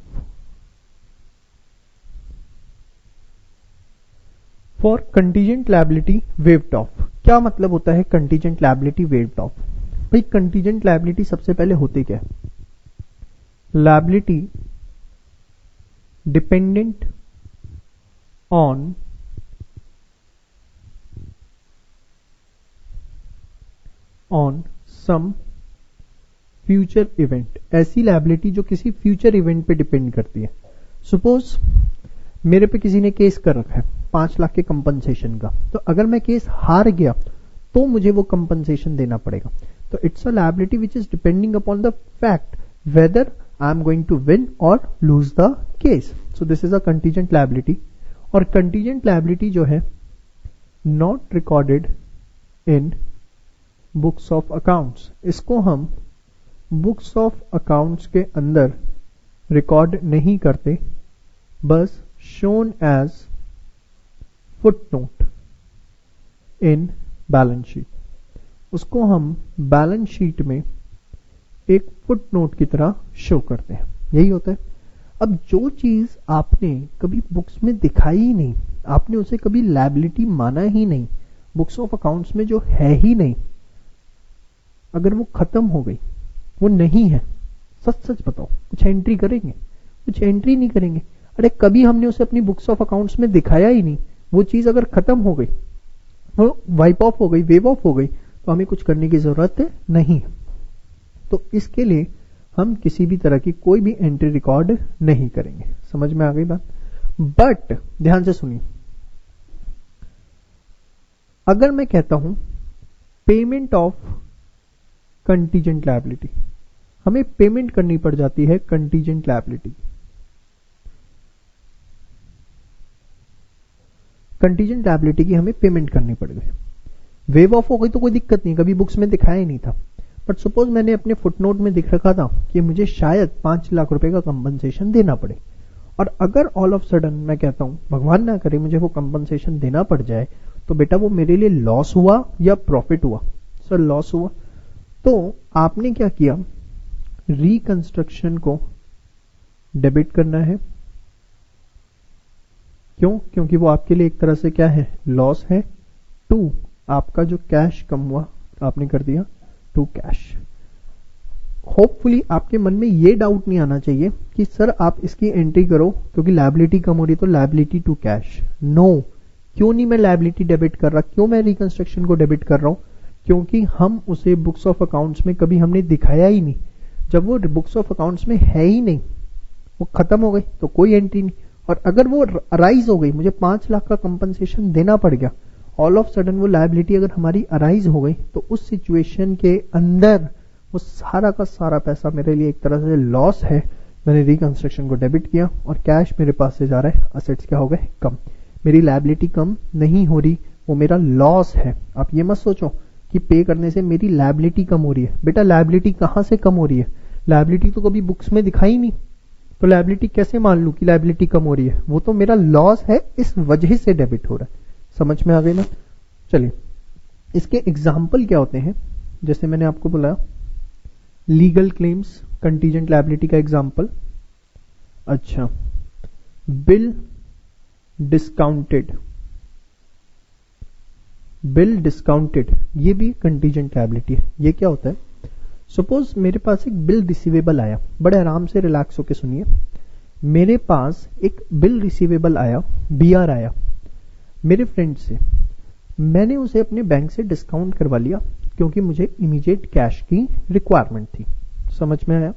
For contingent liability waived off, क्या मतलब होता है कंटीजेंट लायबिलिटी waived off? भाई कंटीजेंट लायबिलिटी सबसे पहले होती क्या है? Liability dependent on some future event. ऐसी लायबिलिटी जो किसी फ्यूचर इवेंट पे डिपेंड करती है। सपोज मेरे पे किसी ने केस कर रखा है 5 लाख के कंपनसेशन का, तो अगर मैं केस हार गया तो मुझे वो कंपनसेशन देना पड़ेगा। तो it's a liability which is depending upon the fact whether I am going to win और lose the case. So this is a contingent liability. और कंटीजेंट लायबिलिटी जो है not recorded in books of accounts, इसको हम books of accounts के अंदर record नहीं करते, बस shown as footnote in balance sheet. उसको हम बैलेंस शीट में एक फुटनोट की तरह शो करते हैं। यही होता है। अब जो चीज आपने कभी बुक्स में दिखाई ही नहीं, आपने उसे कभी लायबिलिटी माना ही नहीं, बुक्स ऑफ अकाउंट्स में जो है ही नहीं, अगर वो खत्म हो गई, वो नहीं है, सच सच बताओ, कुछ एंट्री करेंगे? कुछ एंट्री नहीं करेंगे। अरे कभी हमने उसे अपनी बुक्स ऑफ अकाउंट्स में दिखाया ही नहीं, वो चीज अगर खत्म हो गई, वो वाइप ऑफ हो गई, वेव ऑफ हो गई, तो हमें कुछ करने की जरूरत नहीं। तो इसके लिए हम किसी भी तरह की कोई भी एंट्री रिकॉर्ड नहीं करेंगे। समझ में आ गई बात? बट ध्यान से सुनिए, अगर मैं कहता हूं पेमेंट ऑफ कंटीजेंट लायबिलिटी, हमें पेमेंट करनी पड़ जाती है कंटीजेंट लायबिलिटी। कंटीजेंट लायबिलिटी की हमें पेमेंट करनी पड़ गई। वेव ऑफ हो गई तो कोई दिक्कत नहीं, कभी बुक्स में दिखाया ही नहीं था। बट सपोज मैंने अपने फुटनोट में दिख रखा था कि मुझे शायद 5 लाख रुपए का कंपनसेशन देना पड़े, और अगर ऑल ऑफ सडन मैं कहता हूं भगवान ना करे मुझे वो कंपनसेशन देना पड़ जाए, तो बेटा वो मेरे लिए लॉस हुआ या प्रॉफिट हुआ? सर लॉस हुआ। तो आपने क्या किया, रिकंस्ट्रक्शन को डेबिट करना है। क्यों? क्योंकि वो आपके लिए एक तरह से क्या है, लॉस है। 2, आपका जो कैश कम हुआ आपने कर दिया टू कैश। होपफुली आपके मन में ये डाउट नहीं आना चाहिए कि सर आप इसकी एंट्री करो क्योंकि लायबिलिटी कम हो रही तो लायबिलिटी टू कैश। नो, क्यों नहीं मैं लायबिलिटी डेबिट कर रहा, क्यों मैं रिकंस्ट्रक्शन को डेबिट कर रहा हूं? क्योंकि हम उसे बुक्स ऑफ अकाउंट्स में कभी हमने दिखाया ही नहीं। जब वो बुक्स ऑफ अकाउंट्स में है ही नहीं, वो खत्म हो गई तो कोई एंट्री नहीं। और अगर वो अराइज हो गई, मुझे 5 लाख का कंपनसेशन देना पड़ गया, ऑल ऑफ सडन वो लायबिलिटी अगर हमारी अराइज हो गई, तो उस सिचुएशन के अंदर वो सारा का सारा पैसा मेरे लिए एक तरह से लॉस है। मैंने रिकंस्ट्रक्शन को डेबिट किया और कैश मेरे पास से जा रहा है, असेट्स क्या हो गए, कम। मेरी लायबिलिटी कम नहीं हो रही, वो मेरा लॉस है। आप ये मत सोचो कि पे करने से मेरी लायबिलिटी कम हो रही है। बेटा लायबिलिटी कहां से कम हो रही है? लायबिलिटी तो कभी बुक्स में दिखाई नहीं, तो लायबिलिटी कैसे मान लूं कि लायबिलिटी कम हो रही है? वो तो मेरा लॉस है, इस वजह से डेबिट हो रहा है। समझ में आ गई ना? चलिए, इसके एग्जाम्पल क्या होते हैं? जैसे मैंने आपको बोला लीगल क्लेम्स, कंटीजेंट लायबिलिटी का एग्जाम्पल। अच्छा, बिल डिस्काउंटेड, बिल डिस्काउंटेड ये भी कंटीजेंट लायबिलिटी है। ये क्या होता है? सपोज मेरे पास एक बिल रिसीवेबल आया, बड़े आराम से रिलैक्स होके सुनिए। मेरे पास एक बिल रिसीवेबल आया, बीआर आया मेरे फ्रेंड से। मैंने उसे अपने बैंक से डिस्काउंट करवा लिया क्योंकि मुझे इमीडिएट कैश की रिक्वायरमेंट थी। समझ में आया?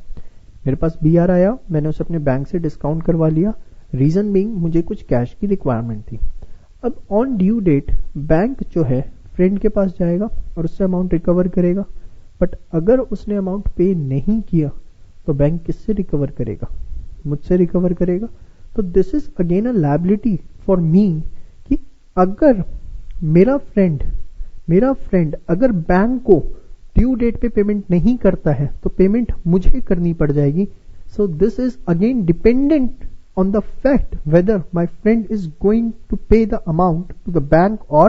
मेरे पास बीआर आया, मैंने उसे अपने बैंक से डिस्काउंट करवा लिया, रीजन बीइंग मुझे कुछ कैश की रिक्वायरमेंट थी। अब ऑन ड्यू डेट बैंक जो है फ्रेंड के पास जाएगा और उससे अमाउंट रिकवर करेगा। बट अगर उसने अमाउंट पे नहीं किया तो बैंक किससे रिकवर करेगा? मुझसे रिकवर करेगा। तो this is again a liability for me कि अगर मेरा फ्रेंड अगर बैंक को ड्यू डेट पे पेमेंट नहीं करता है तो पेमेंट मुझे करनी पड़ जाएगी। सो this is again dependent on the fact whether my friend is going to pay the amount to the bank or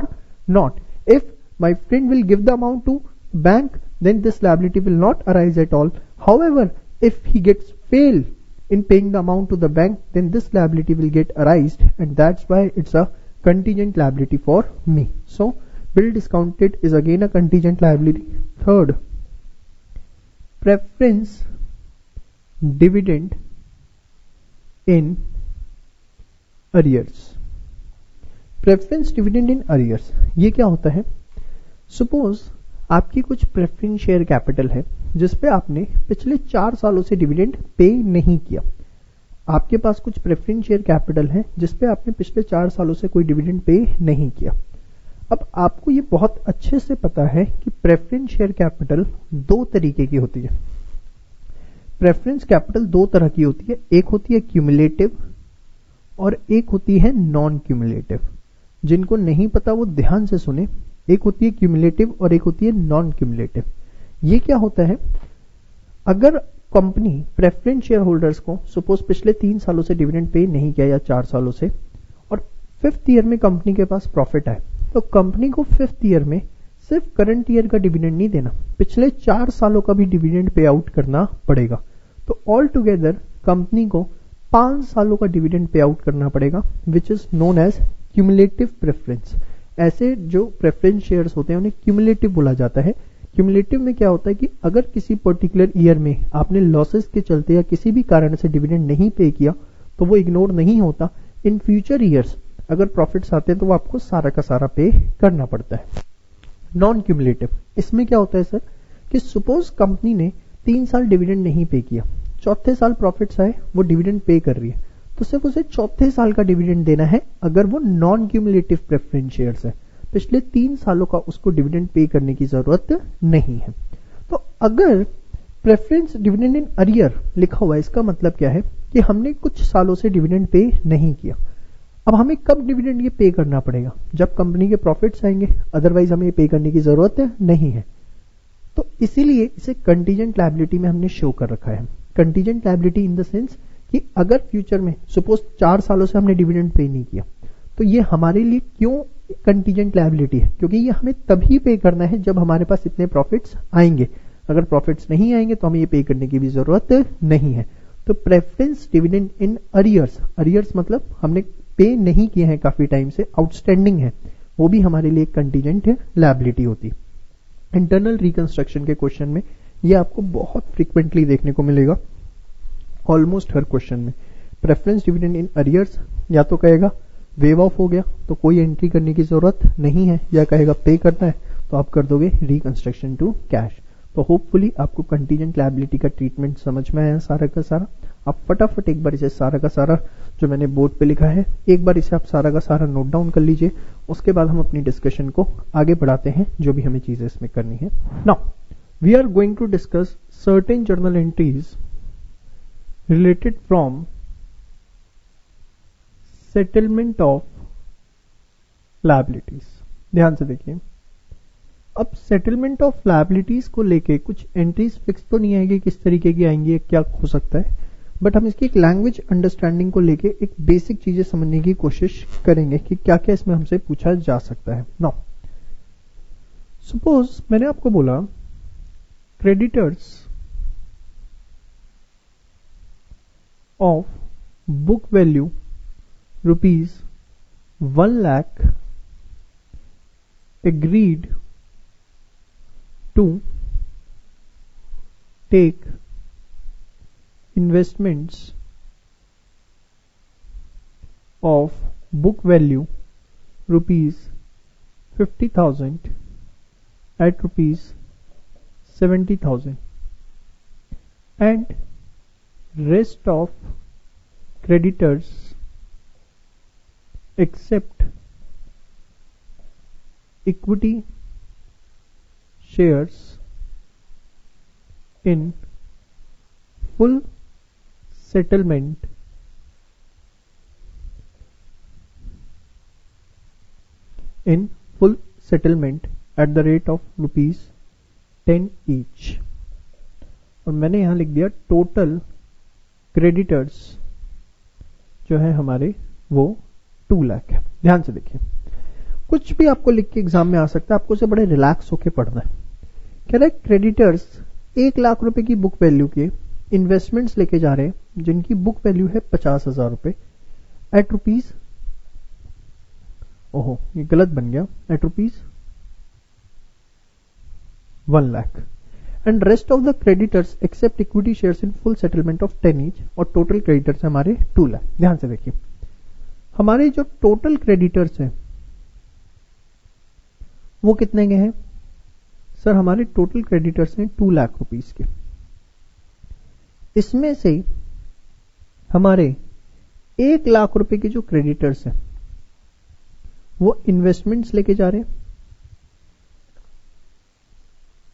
not. If my friend will give the amount to bank, then this liability will not arise at all. However, if he gets fail in paying the amount to the bank, then this liability will get arised, and that's why it's a contingent liability for me. So bill discounted is again a contingent liability. Third, preference dividend in arrears. Preference dividend in arrears ये क्या होता है? Suppose आपकी कुछ preference share capital है जिसपे आपने पिछले 4 सालों से डिविडेंड पे नहीं किया। आपके पास कुछ प्रेफरेंस शेयर कैपिटल है जिसपे आपने पिछले 4 सालों से कोई डिविडेंड पे नहीं किया। अब आपको ये बहुत अच्छे से पता है कि प्रेफरेंस शेयर कैपिटल 2 तरीके की होती है। प्रेफरेंस कैपिटल 2 तरह की होती है, एक होती है क्यूमुलेटिव और एक होती है नॉन क्यूमुलेटिव। जिनको नहीं पता वो ध्यान से सुने। एक होती है क्यूमुलेटिव और एक होती है नॉन क्यूमुलेटिव। ये क्या होता है? अगर कंपनी प्रेफरेंस शेयर होल्डर्स को सपोज पिछले 3 सालों से डिविडेंड पे नहीं किया या 4 सालों से, और 5th ईयर में कंपनी के पास प्रॉफिट आए, तो कंपनी को 5th ईयर में सिर्फ करंट ईयर का डिविडेंड नहीं देना, पिछले 4 सालों का भी डिविडेंड पे आउट करना पड़ेगा। तो ऑल टुगेदर कंपनी को 5 सालों का डिविडेंड पे आउट करना पड़ेगा, which is known as cumulative preference. ऐसे जो प्रेफरेंस शेयर्स होते हैं उन्हें क्यूमुलेटिव बोला जाता है। क्यूमुलेटिव में क्या होता है कि अगर किसी पर्टिकुलर ईयर में आपने लॉसेस के चलते या किसी भी कारण से डिविडेंड नहीं पे किया तो वो इग्नोर नहीं होता। इन फ्यूचर ईयर्स अगर प्रॉफिट्स आते हैं तो वो आपको सारा का सारा पे करना पड़ता है। नॉन क्यूमुलेटिव, इसमें क्या होता है सर कि सपोज कंपनी ने 3 साल डिविडेंड नहीं पे किया, 4थे साल प्रॉफिट्स आए, वो डिविडेंड पे कर रही है, तो सिर्फ उसे 4थे साल का डिविडेंड देना है अगर वो नॉन क्यूमुलेटिव प्रेफरेंस शेयर्स है। पिछले 3 सालों का उसको डिविडेंड पे करने की जरूरत नहीं है। तो अगर प्रेफरेंस डिविडेंड इन अरियर लिखा हुआ है, इसका मतलब क्या है कि हमने कुछ सालों से डिविडेंड पे नहीं किया। अब हमें कब डिविडेंड ये पे करना पड़ेगा? जब कंपनी के प्रॉफिट्स आएंगे, अदरवाइज हमें ये पे करने की जरूरत नहीं है। तो इसीलिए इसे कंटीजेंट लायबिलिटी में हमने शो कर रखा है। Contingent liability in the sense कि अगर फ्यूचर में सपोज 4 सालों से हमने डिविडेंड पे नहीं किया तो ये हमारे लिए क्यों कंटीजेंट लायबिलिटी है? क्योंकि ये हमें तभी पे करना है जब हमारे पास इतने प्रॉफिट्स आएंगे। अगर प्रॉफिट्स नहीं आएंगे तो हमें ये पे करने की भी जरूरत नहीं है। तो preference dividend in arrears, arrears मतलब हमने पे नहीं किए हैं काफी टाइम से, आउटस्टैंडिंग है, वो भी हमारे लिए कंटीजेंट लायबिलिटी होती। इंटरनल रिकंस्ट्रक्शन के क्वेश्चन में ये आपको बहुत फ्रीक्वेंटली देखने को मिलेगा, ऑलमोस्ट हर क्वेश्चन में। प्रेफरेंस डिविडेंड इन अरियर्स या तो कहेगा वेव ऑफ हो गया तो कोई एंट्री करने की जरूरत नहीं है, या कहेगा पे करना है तो आप कर दोगे रिकंस्ट्रक्शन टू कैश। तो होपफुली आपको कंटीजेंट लायबिलिटी का ट्रीटमेंट समझ में आया सारा का सारा। आप फटाफट एक बार इसे सारा का सारा जो मैंने बोर्ड पे लिखा है एक बार इसे आप सारा का सारा नोट डाउन कर लीजिए। उसके बाद हम अपनी डिस्कशन को आगे बढ़ाते हैं, जो भी हमें चीजें इसमें करनी है। Now we are going to discuss certain journal entries related from settlement of liabilities. ध्यान से देखिए, अब सेटलमेंट ऑफ लायबिलिटीज को लेके कुछ एंट्रीज फिक्स तो नहीं आएगी किस तरीके की आएंगी, क्या हो सकता है, बट हम इसकी एक लैंग्वेज अंडरस्टैंडिंग को लेके एक बेसिक चीजें समझने की कोशिश करेंगे कि क्या क्या इसमें हमसे पूछा जा सकता है। नाउ सपोज मैंने आपको बोला creditors of book value ₹1,00,000 agreed to take investments of book value ₹50,000 at ₹70,000 and rest of creditors except equity shares in full settlement at the rate of ₹10 each। और मैंने यहां लिख दिया टोटल क्रेडिटर्स जो है हमारे वो 2 लाख है। ध्यान से देखिए, कुछ भी आपको लिख के एग्जाम में आ सकता है, आपको उसे बड़े रिलैक्स होके पढ़ना है। कह रहे क्रेडिटर्स 1 लाख रुपए की बुक वैल्यू के इन्वेस्टमेंट्स लेके जा रहे हैं जिनकी बुक वैल्यू है 50,000 रुपए एट रुपीज, ओहो ये गलत बन गया, at ₹1 lakh and rest of the creditors accept equity shares in full settlement of 10 each, और टोटल क्रेडिटर्स हमारे 2 लाख। ध्यान से देखिए, हमारे जो टोटल क्रेडिटर्स हैं वो कितने के हैं सर? हमारे टोटल क्रेडिटर्स हैं 2 लाख रुपीस के। इसमें से हमारे 1 लाख रुपए के जो क्रेडिटर्स हैं वो इन्वेस्टमेंट्स लेके जा रहे हैं।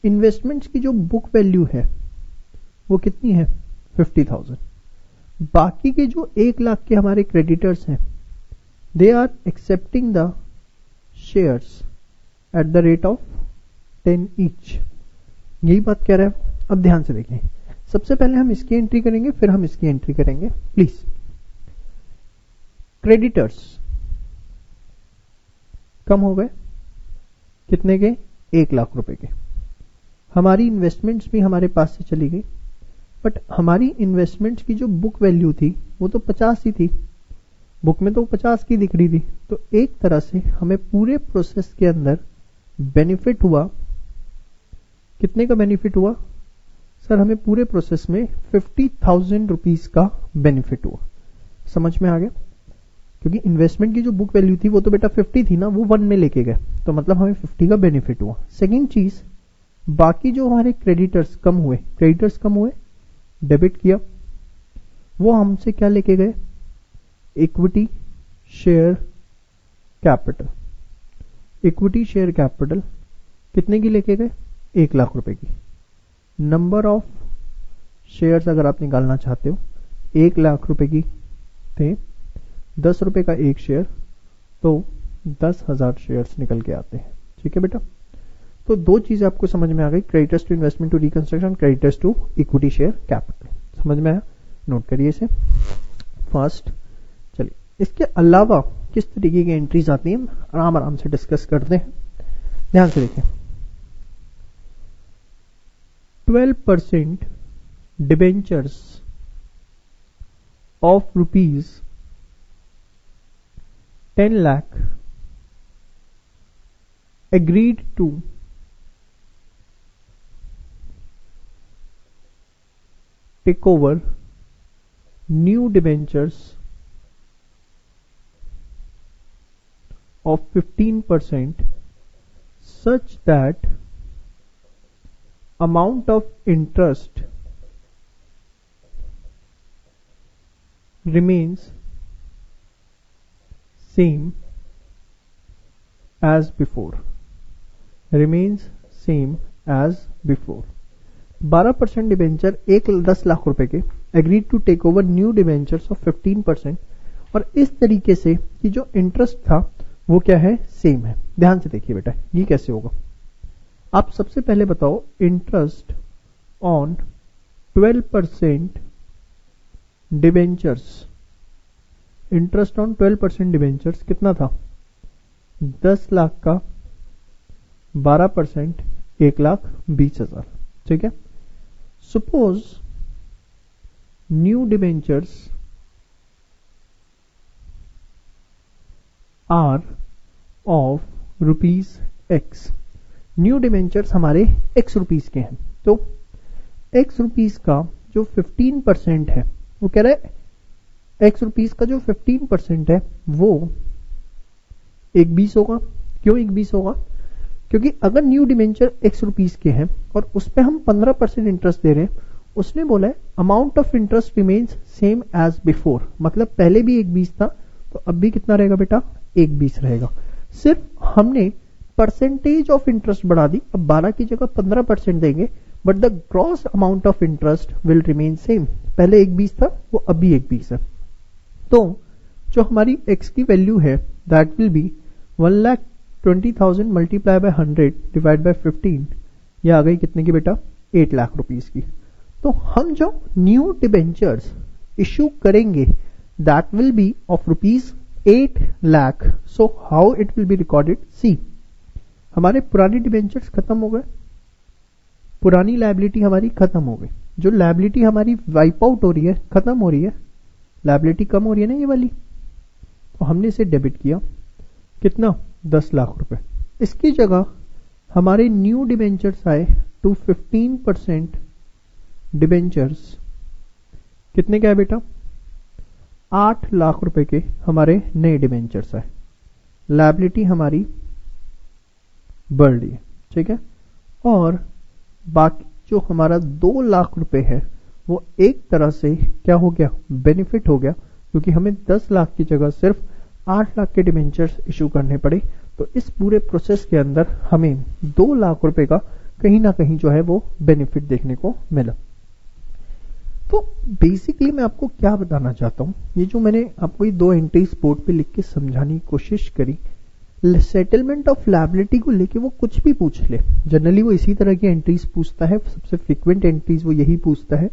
इन्वेस्टमेंट्स की जो बुक वैल्यू है वो कितनी है? 50,000। बाकी के जो 1 लाख के हमारे क्रेडिटर्स हैं they are accepting the shares at the rate of 10 each. यही बात कह रहा है। अब ध्यान से देखें, सबसे पहले हम इसकी एंट्री करेंगे फिर हम इसकी एंट्री करेंगे प्लीज। क्रेडिटर्स कम हो गए, कितने के? 1 लाख रुपए के। हमारी इन्वेस्टमेंट्स भी हमारे पास से चली गई, बट हमारी इन्वेस्टमेंट्स की जो बुक वैल्यू थी वो तो 50 ही थी, बुक में तो 50 की दिख रही थी। तो एक तरह से हमें पूरे प्रोसेस के अंदर बेनिफिट हुआ, कितने का बेनिफिट हुआ सर? हमें पूरे प्रोसेस में 50,000 रुपीज का बेनिफिट हुआ। समझ में आ गया? क्योंकि इन्वेस्टमेंट की जो बुक वैल्यू थी वो तो बेटा 50 थी ना, वो 1 में लेके गए, तो मतलब हमें 50 का बेनिफिट हुआ। सेकेंड चीज, बाकी जो हमारे क्रेडिटर्स कम हुए, डेबिट किया, वो हमसे क्या लेके गए? Equity share capital. Equity share capital कितने की लेके गए? 1 लाख रुपए की। नंबर ऑफ शेयर्स अगर आप निकालना चाहते हो, 1 लाख रुपए की थे, 10 रुपए का एक शेयर, तो 10,000 शेयर्स निकल के आते हैं। ठीक है बेटा, तो 2 चीजें आपको समझ में आ गई, creditors to investment to reconstruction, creditors to equity share capital. समझ में आया? नोट करिए इसे फास्ट। चलिए, इसके अलावा किस तरीके की एंट्रीज आती हैं आराम आराम से डिस्कस करते हैं। ध्यान से देखिए, 12% debentures of ₹10 lakh agreed to take over new debentures of 15% such that amount of interest remains same as before. Remains same as before. 12% debenture 10 lakh रुपए के agreed to take over new debentures of 15%, और इस तरीके से कि जो interest था वो क्या है, सेम है। ध्यान से देखिए बेटा, ये कैसे होगा। आप सबसे पहले बताओ, interest on 12% debentures, interest on 12% debentures कितना था, 10 लाख का 12% 1,20,000। ठीक है। Suppose new debentures are of ₹X। New debentures हमारे X रुपीस के हैं, तो X रुपीस का जो 15% है, वो कह रहा है X रुपीस का जो 15% है वो 1,20 होगा। क्यों 1,20 होगा, क्योंकि अगर न्यू डिबेंचर X रुपीस के हैं और उस पर हम 15% इंटरेस्ट दे रहे हैं, उसने बोला है amount of interest remains same as before, मतलब पहले भी 1,20 था तो अब भी कितना रहेगा बेटा, 1,20 रहेगा। सिर्फ हमने परसेंटेज ऑफ इंटरेस्ट बढ़ा दी, अब 12 की जगह 15% देंगे, but the gross amount of interest will remain same. पहले 1,20 था, वो अभी 1,20 है। तो जो हमारी x की वैल्यू है that will B 1,20,000 multiply by 100 divide by 15, ये आ गई कितने की बेटा, 8 लाख रुपीस की। तो हम जो न्यू डिबेंचर्स इश्यू करेंगे that will be of ₹8 lakh. So how it will be recorded, see हमारे पुराने डिबेंचर्स खत्म हो गए, पुरानी लायबिलिटी हमारी खत्म हो गई, जो लायबिलिटी हमारी वाइप आउट हो रही है, खत्म हो रही है, लायबिलिटी कम हो रही है ना ये वाली, तो हमने इसे डेबिट किया, कितना, 10 लाख रुपए। इसकी जगह हमारे न्यू डिबेंचर्स आए टू 15% डिबेंचर्स, कितने का है बेटा, 8 लाख रुपए के हमारे नए डिबेंचर्स आए, लायबिलिटी हमारी बढ़ रही है। ठीक है। और बाकी जो हमारा 2 लाख रुपए है वो एक तरह से क्या हो गया, बेनिफिट हो गया, क्योंकि हमें 10 लाख की जगह सिर्फ 8 लाख के डिबेंचर्स इशू करने पड़े। तो इस पूरे प्रोसेस के अंदर हमें 2 लाख रुपए का कहीं ना कहीं जो है वो बेनिफिट देखने को मिला। तो बेसिकली मैं आपको क्या बताना चाहता हूं, ये जो मैंने आपको ये 2 एंट्रीज बोर्ड पे लिख के समझाने की कोशिश करी, सेटलमेंट ऑफ लायबिलिटी को लेके वो कुछ भी पूछ ले, जनरली वो इसी तरह की एंट्रीज पूछता है, सबसे फ्रीक्वेंट एंट्रीज वो यही पूछता है,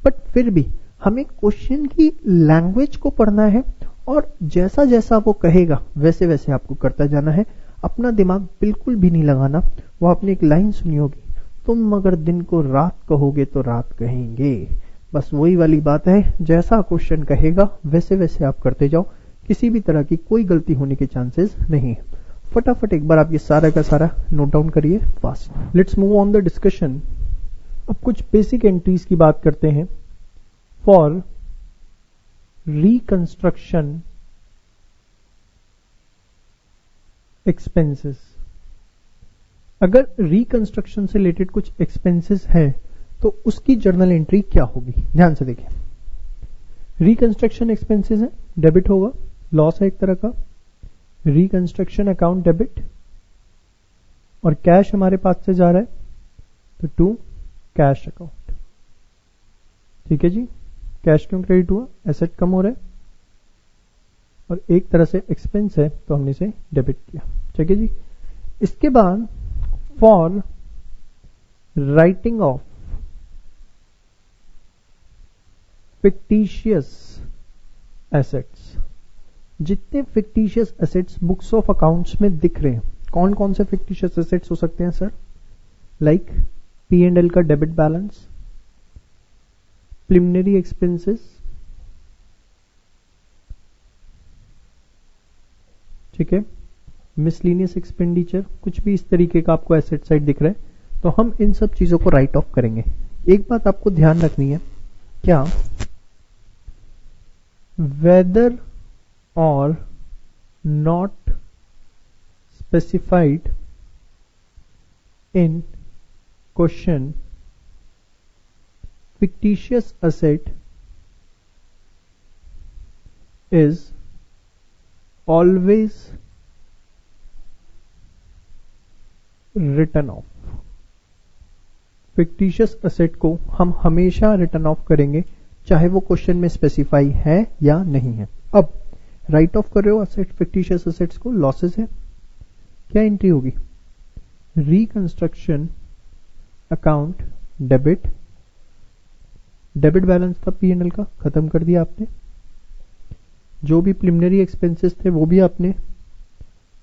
बट फिर भी हमें क्वेश्चन की लैंग्वेज को पढ़ना है और जैसा जैसा वो कहेगा वैसे वैसे आपको करता जाना है। अपना दिमाग बिल्कुल भी नहीं लगाना। वो आपने एक लाइन सुनी होगी, तुम अगर दिन को रात कहोगे तो रात कहेंगे, बस वही वाली बात है, जैसा क्वेश्चन कहेगा वैसे वैसे आप करते जाओ, किसी भी तरह की कोई गलती होने के चांसेस नहीं है। फटाफट एक बार आप ये सारा का सारा नोट डाउन करिए fast. Let's move on the discussion. अब कुछ बेसिक एंट्रीज की बात करते हैं। फॉर रिकंस्ट्रक्शन एक्सपेंसेस, अगर रिकंस्ट्रक्शन से रिलेटेड कुछ एक्सपेंसेस है तो उसकी जर्नल एंट्री क्या होगी, ध्यान से देखिए। रिकंस्ट्रक्शन एक्सपेंसेस है, डेबिट होगा, लॉस है एक तरह का, रिकंस्ट्रक्शन अकाउंट डेबिट, और कैश हमारे पास से जा रहा है तो टू कैश अकाउंट। ठीक है जी, कैश क्यों क्रेडिट हुआ, एसेट कम हो रहा है और एक तरह से एक्सपेंस है तो हमने इसे डेबिट किया। ठीक है जी। इसके बाद for writing off fictitious assets, जितने fictitious assets books of accounts में दिख रहे हैं, कौन कौन से फिक्टिशियस एसेट्स हो सकते हैं सर, लाइक P&L का डेबिट बैलेंस, प्रिलिमिनरी एक्सपेंसेस, ठीक है, मिसलिनियस एक्सपेंडिचर, कुछ भी इस तरीके का आपको एसेट साइड दिख रहा है तो हम इन सब चीजों को राइट ऑफ करेंगे। एक बात आपको ध्यान रखनी है, क्या whether or not specified in question, fictitious asset is always written off. Fictitious asset को हम हमेशा रिटर्न ऑफ करेंगे, चाहे वो क्वेश्चन में स्पेसिफाई है या नहीं है। अब राइट ऑफ कर रहे हो असेट, फिक्टिशियस असेट्स को, लॉसेस है, क्या एंट्री होगी? Reconstruction account debit, debit balance था P&L का, खत्म कर दिया आपने। जो भी प्रिलिमिनरी एक्सपेंसेस थे वो भी आपने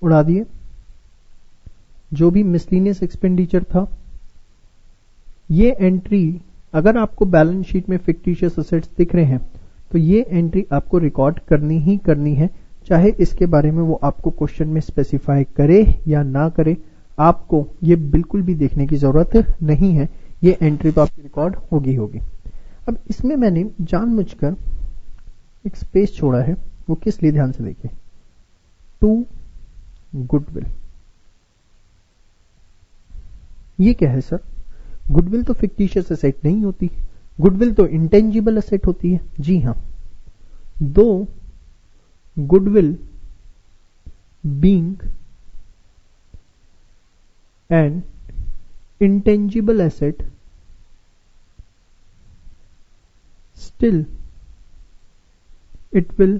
उड़ा दिए। जो भी मिसलिनियस एक्सपेंडिचर था, ये एंट्री अगर आपको बैलेंस शीट में फिक्टिशियस असेट्स दिख रहे हैं तो ये एंट्री आपको रिकॉर्ड करनी ही करनी है, चाहे इसके बारे में वो आपको क्वेश्चन में स्पेसिफाई करे या ना करे। आपको ये बिल्कुल भी देखने की जरूरत नहीं है, ये एंट्री तो आपकी रिकॉर्ड होगी होगी। अब इसमें मैंने जानबूझकर एक स्पेस छोड़ा है, वो किस लिए, ध्यान से देखिए। टू गुडविल, ये क्या है सर? गुडविल तो फिक्टिशियस एसेट नहीं होती, गुडविल तो इंटेंजिबल एसेट होती है। जी हां, दो goodwill being an intangible asset, still it will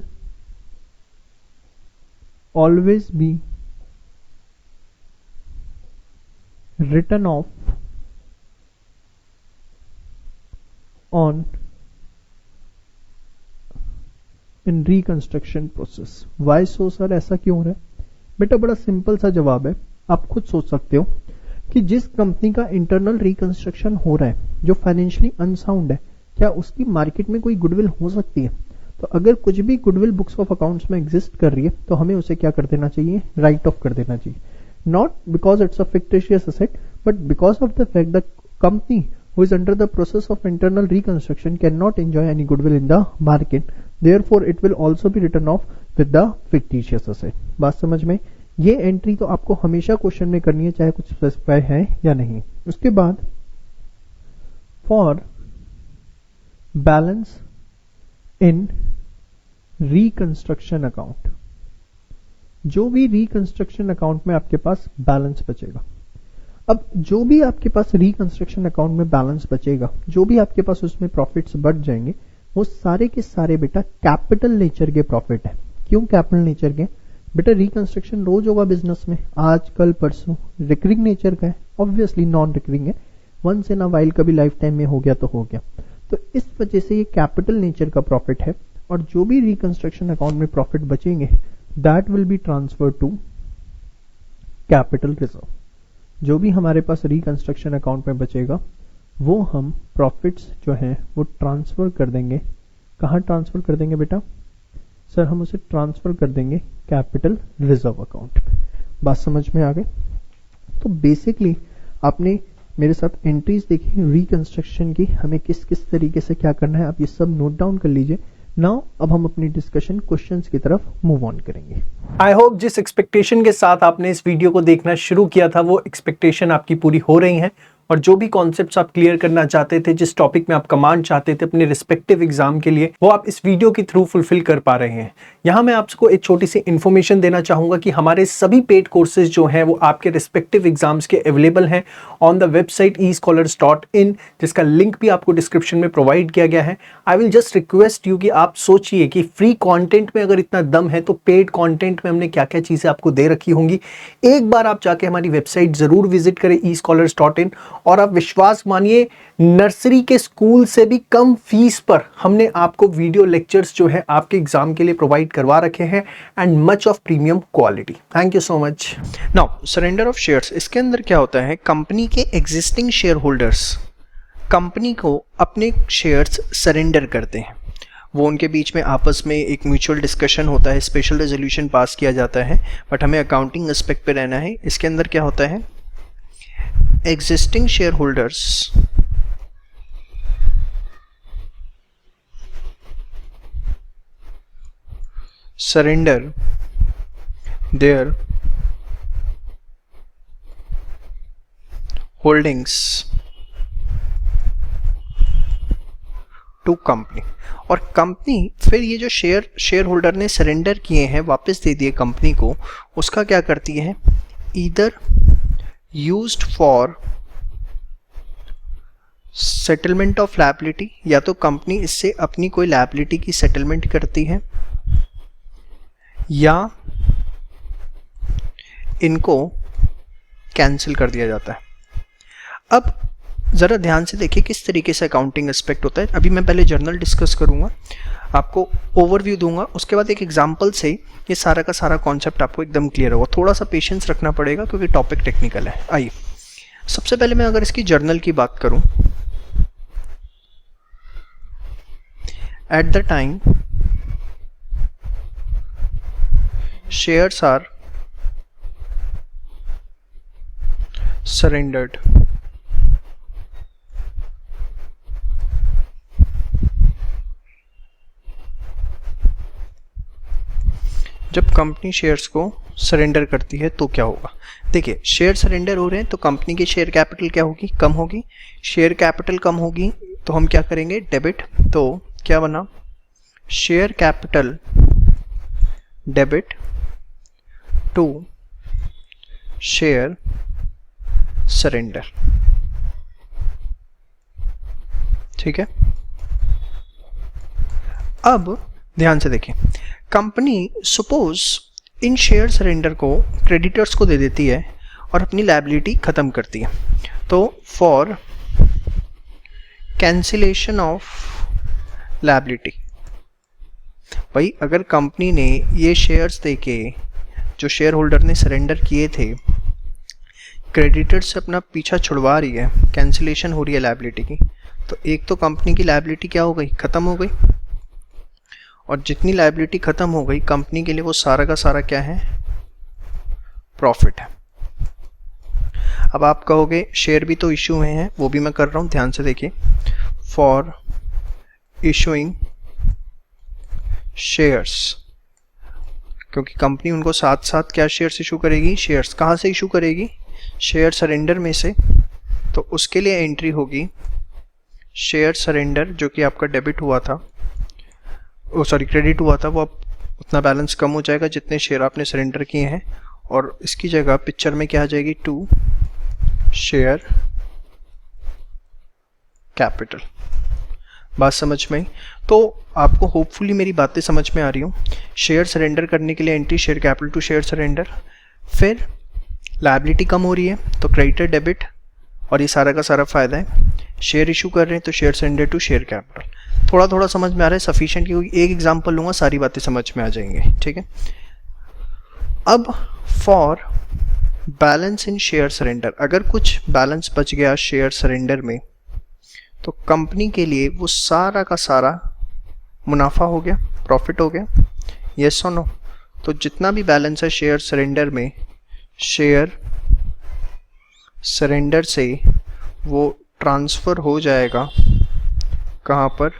always be written off on in reconstruction process. Why so sir? ऐसा क्यों हो रहा है? बेटा बड़ा सिंपल सा जवाब है, आप खुद सोच सकते हो कि जिस कंपनी का इंटरनल रिकंस्ट्रक्शन हो रहा है, जो फाइनेंशियली अनसाउंड है, क्या उसकी मार्केट में कोई गुडविल हो सकती है? तो अगर कुछ भी गुडविल बुक्स ऑफ अकाउंट्स में एग्जिस्ट कर रही है तो हमें उसे क्या कर देना चाहिए? राइट ऑफ कर देना चाहिए। Not because it's a fictitious asset, but because of the fact the company who is under the process of internal reconstruction cannot enjoy any goodwill in the market, therefore it will also be written off with the fictitious asset. बात समझ में? ये entry तो आपको हमेशा question में करनी है, चाहे कुछ स्पेसिफाई है या नहीं। उसके बाद for balance in reconstruction account, जो भी रिकंस्ट्रक्शन अकाउंट में आपके पास बैलेंस बचेगा, अब जो भी आपके पास रिकंस्ट्रक्शन अकाउंट में बैलेंस बचेगा, जो भी आपके पास उसमें प्रॉफिट्स बढ़ जाएंगे, वो सारे के सारे बेटा कैपिटल नेचर के प्रॉफिट है। क्यों कैपिटल नेचर के? बेटा रिकंस्ट्रक्शन रोज होगा बिजनेस में, आज कल परसों, रिकरिंग नेचर का है, ऑब्वियसली नॉन रिकरिंग है, वंस इन अ वाइल, कभी लाइफ टाइम में हो गया तो हो गया। तो इस वजह से ये कैपिटल नेचर का प्रॉफिट है, और जो भी रिकंस्ट्रक्शन अकाउंट में प्रॉफिट बचेंगे that will be transfer to capital reserve. जो भी हमारे पास रिकंस्ट्रक्शन अकाउंट में बचेगा वो हम प्रॉफिट्स जो हैं वो ट्रांसफर कर देंगे। कहां ट्रांसफर कर देंगे बेटा? सर हम उसे ट्रांसफर कर देंगे कैपिटल रिजर्व अकाउंट में। बात समझ में आ गई? तो बेसिकली आपने मेरे साथ एंट्रीज देखी रिकंस्ट्रक्शन की, हमें किस किस तरीके से क्या करना है, आप ये सब नोट डाउन कर लीजिए। नाउ अब हम अपनी डिस्कशन क्वेश्चंस की तरफ मूव ऑन करेंगे। आई होप जिस एक्सपेक्टेशन के साथ आपने इस वीडियो को देखना शुरू किया था वो एक्सपेक्टेशन आपकी पूरी हो रही है, और जो भी कॉन्सेप्ट्स आप क्लियर करना चाहते थे, जिस टॉपिक में आप कमांड चाहते थे अपने रिस्पेक्टिव एग्जाम के लिए, वो आप इस वीडियो के थ्रू फुलफिल कर पा रहे हैं। यहाँ मैं आपको एक छोटी सी इन्फॉर्मेशन देना चाहूंगा कि हमारे सभी पेड कोर्सेज जो हैं वो आपके रिस्पेक्टिव एग्जाम्स के अवेलेबल हैं ऑन द वेबसाइट eScholars.in, जिसका लिंक भी आपको डिस्क्रिप्शन में प्रोवाइड किया गया है। I will just request you कि आप सोचिए कि फ्री कंटेंट में अगर इतना दम है तो पेड कंटेंट में हमने क्या क्या चीजें आपको दे रखी होंगी। एक बार आप जाके हमारी वेबसाइट जरूर विजिट करें eScholars.in, और आप विश्वास मानिए नर्सरी के स्कूल से भी कम फीस पर हमने आपको वीडियो लेक्चर्स जो है आपके एग्जाम के लिए प्रोवाइड करवा रखे हैं, and much of premium quality. Thank you so much. Now surrender of shares, इसके अंदर क्या होता है, कंपनी के एग्जिस्टिंग शेयर होल्डर्स कंपनी को अपने शेयर्स सरेंडर करते हैं। वो उनके बीच में आपस में एक म्यूचुअल डिस्कशन होता है, स्पेशल रेजोल्यूशन पास किया जाता है, बट हमें अकाउंटिंग एस्पेक्ट पे रहना है। इसके अंदर क्या होता है, existing share holders surrender their holdings to company, और कंपनी फिर ये जो शेयर होल्डर ने सरेंडर किए हैं वापस दे दिए कंपनी को, उसका क्या करती है, either used for settlement of liability, या तो कंपनी इससे अपनी कोई लायबिलिटी की सेटलमेंट करती है, या इनको कैंसिल कर दिया जाता है। अब ज़रा ध्यान से देखिए किस तरीके से अकाउंटिंग एस्पेक्ट होता है। अभी मैं पहले जर्नल डिस्कस करूंगा, आपको ओवरव्यू दूंगा, उसके बाद एक एग्जांपल से ये सारा का सारा कॉन्सेप्ट आपको एकदम क्लियर होगा। थोड़ा सा पेशेंस रखना पड़ेगा क्योंकि टॉपिक टेक्निकल है। आइए, सबसे पहले मैं अगर इसकी जर्नल की बात करूं, at the time shares are surrendered, जब कंपनी शेयर्स को सरेंडर करती है तो क्या होगा। देखिए, शेयर सरेंडर हो रहे हैं तो कंपनी की शेयर कैपिटल क्या होगी, कम होगी। शेयर कैपिटल कम होगी तो हम क्या करेंगे, डेबिट। तो क्या बना, share capital debit to share surrender. ठीक है, अब ध्यान से देखें, कंपनी सपोज इन शेयर सरेंडर को क्रेडिटर्स को दे देती है और अपनी लायबिलिटी खत्म करती है। तो फॉर कैंसिलेशन ऑफ लायबिलिटी, भाई अगर कंपनी ने ये शेयर्स देके जो शेयर होल्डर ने सरेंडर किए थे क्रेडिटर से अपना पीछा छुड़वा रही है, कैंसिलेशन हो रही है लायबिलिटी की, तो एक तो कंपनी की लायबिलिटी क्या हो गई, खत्म हो गई, और जितनी लायबिलिटी खत्म हो गई कंपनी के लिए वो सारा का सारा क्या है, प्रॉफिट है। अब आप कहोगे शेयर भी तो इशू हुए हैं, वो भी मैं कर रहा हूं, ध्यान से देखिए। फॉर इशूइंग शेयर्स, क्योंकि कंपनी उनको साथ साथ क्या शेयर्स इशू करेगी, शेयर्स कहाँ से इशू करेगी, शेयर सरेंडर में से। तो उसके लिए एंट्री होगी शेयर सरेंडर, जो कि आपका डेबिट हुआ था, क्रेडिट हुआ था, वो अब उतना बैलेंस कम हो जाएगा जितने शेयर आपने सरेंडर किए हैं, और इसकी जगह पिक्चर में क्या आ जाएगी, टू शेयर कैपिटल। बात समझ में? तो आपको होपफुली मेरी बातें समझ में आ रही हूँ। शेयर सरेंडर करने के लिए entry share capital to share surrender, फिर लायबिलिटी कम हो रही है तो क्रेडिटर डेबिट, और ये सारा का सारा फायदा है। शेयर इशू कर रहे हैं तो share surrender to share capital. थोड़ा थोड़ा समझ में आ रहा है, सफिशिएंट, क्योंकि एक एग्जांपल लूंगा सारी बातें समझ में आ जाएंगे। ठीक है, अब for balance in share surrender, अगर कुछ बैलेंस बच गया शेयर सरेंडर में तो कंपनी के लिए वो सारा का सारा मुनाफा हो गया, प्रॉफिट हो गया, यस और नो। तो जितना भी बैलेंस है शेयर सरेंडर में, शेयर सरेंडर से वो ट्रांसफ़र हो जाएगा कहाँ पर,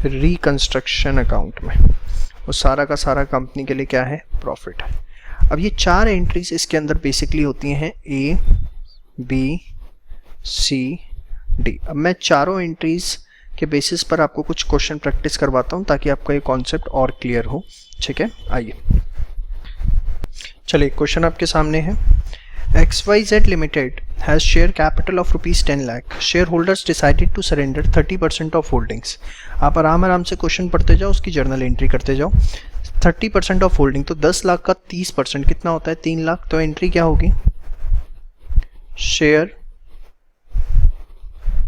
रिकंस्ट्रक्शन अकाउंट में। वो सारा का सारा कंपनी के लिए क्या है, प्रॉफिट है। अब ये चार एंट्रीज इसके अंदर बेसिकली होती हैं, ए बी सी डी। अब मैं चारों एंट्रीज के बेसिस पर आपको कुछ क्वेश्चन प्रैक्टिस करवाता हूँ ताकि आपका ये कॉन्सेप्ट और क्लियर हो। ठीक है, आइए चलिए, क्वेश्चन आपके सामने है। XYZ Limited has share capital of rupees 10 lakh. Shareholders decided to surrender 30% of holdings. आप आराम से क्वेश्चन पढ़ते जाओ, उसकी जर्नल एंट्री करते जाओ। 30% ऑफ होल्डिंग, तो 10 लाख का 30% कितना होता है, 3 लाख। तो एंट्री क्या होगी, share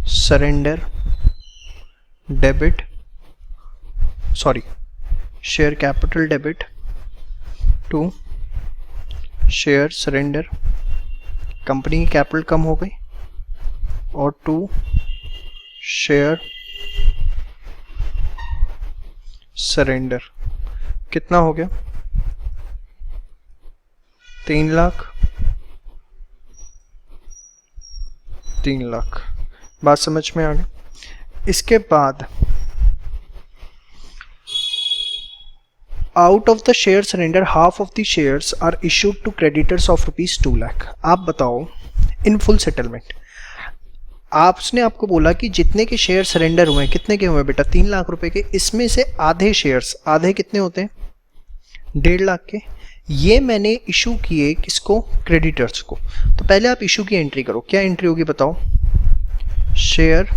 surrender debit, share capital debit to share surrender. Company की कैपिटल कम हो गई, और टू शेयर सरेंडर कितना हो गया, 3 लाख। 3 लाख, बात समझ में आ गई। इसके बाद out of the share surrender, half of the shares are issued to creditors of rupees 2 lakh. आप बताओ इन फुल सेटलमेंट। आपने आपको बोला कि जितने के शेयर सरेंडर हुए, कितने के हुए बेटा, 3 लाख रुपए के, इसमें से आधे शेयर्स, आधे कितने होते हैं, 1.5 लाख के, ये मैंने इशू किए किसको, क्रेडिटर्स को। तो पहले आप इशू की एंट्री करो, क्या एंट्री होगी बताओ, share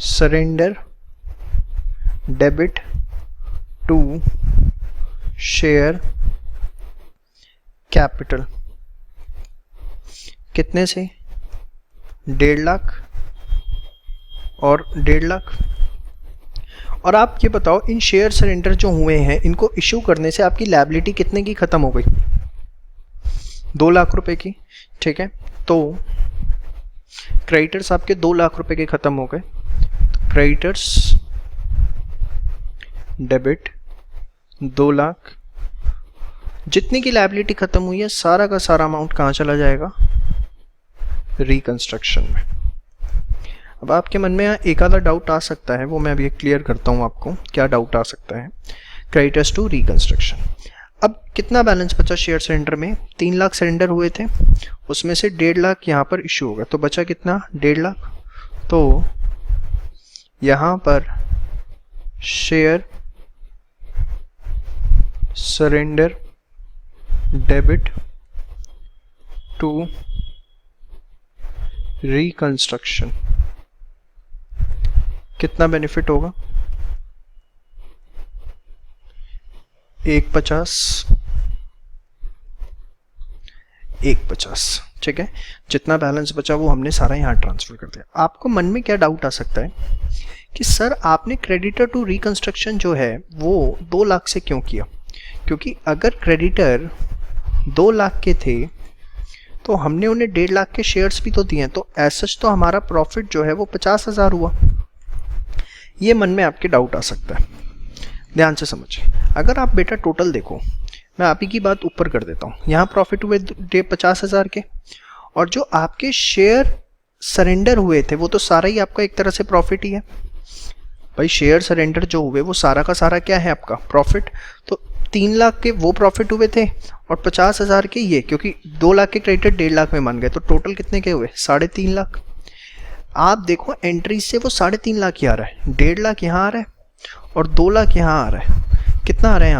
surrender debit to share capital, कितने से, 1.5 लाख और 1.5 लाख। और आप ये बताओ इन शेयर सरेंडर जो हुए हैं इनको इशू करने से आपकी लायबिलिटी कितने की खत्म हो गई, 2 लाख रुपए की, ठीक है। तो क्रेडिटर्स आपके 2 लाख रुपए के खत्म हो गए, तो क्रेडिटर्स डेबिट 2 लाख, जितनी की लायबिलिटी खत्म हुई है सारा का सारा अमाउंट कहाँ चला जाएगा, रिकंस्ट्रक्शन में। अब आपके मन में यहाँ एक आधा डाउट आ सकता है, वो मैं अभी क्लियर करता हूँ आपको क्या डाउट आ सकता है। क्रेडिटर्स टू रिकंस्ट्रक्शन, अब कितना बैलेंस बचा शेयर सरेंडर में, 3 लाख सरेंडर हुए थे, उसमें से 1.5 लाख यहाँ पर इशू होगा, तो बचा कितना, 1.5 लाख। तो यहाँ पर share surrender debit to reconstruction कितना बेनिफिट होगा, 150, 150, ठीक है। जितना बैलेंस बचा वो हमने सारा यहाँ ट्रांसफर कर दिया। आपको मन में क्या डाउट आ सकता है कि सर आपने क्रेडिटर टू रिकंस्ट्रक्शन जो है वो 2 लाख से क्यों किया, क्योंकि अगर क्रेडिटर 2 लाख के थे तो हमने उन्हें 1.5 लाख के शेयर्स भी तो दिए हैं, तो ऐसा तो हमारा प्रॉफिट जो है वो 50,000 हुआ। ये मन में आपके डाउट आ सकता है, ध्यान से समझिए। अगर आप बेटा टोटल देखो, मैं आप ही की बात ऊपर कर देता हूँ, यहाँ प्रॉफिट हुए 50,000 के, और जो आपके शेयर सरेंडर हुए थे वो तो सारा ही आपका एक तरह से प्रॉफिट ही है भाई। शेयर सरेंडर जो हुए वो सारा का सारा क्या है आपका, प्रॉफिट। तो 3 लाख के वो प्रॉफिट हुए थे और 50,000 के ये, क्योंकि 2 लाख के क्रेडिटर 1.5 लाख में मान गए, तो टोटल कितने के हुए, 3.5 लाख। आप देखो एंट्री से वो 3.5 लाख ही आ रहा है, 1.5 लाख यहाँ आ रहा है और 2 लाख यहाँ आ रहा है। कितना आ रहा है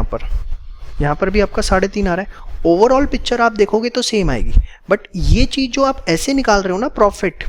यहाँ पर भी आपका 3.5 आ रहा है। ओवरऑल पिक्चर आप देखोगे तो सेम आएगी, बट ये चीज़ जो आप ऐसे निकाल रहे हो ना प्रॉफिट,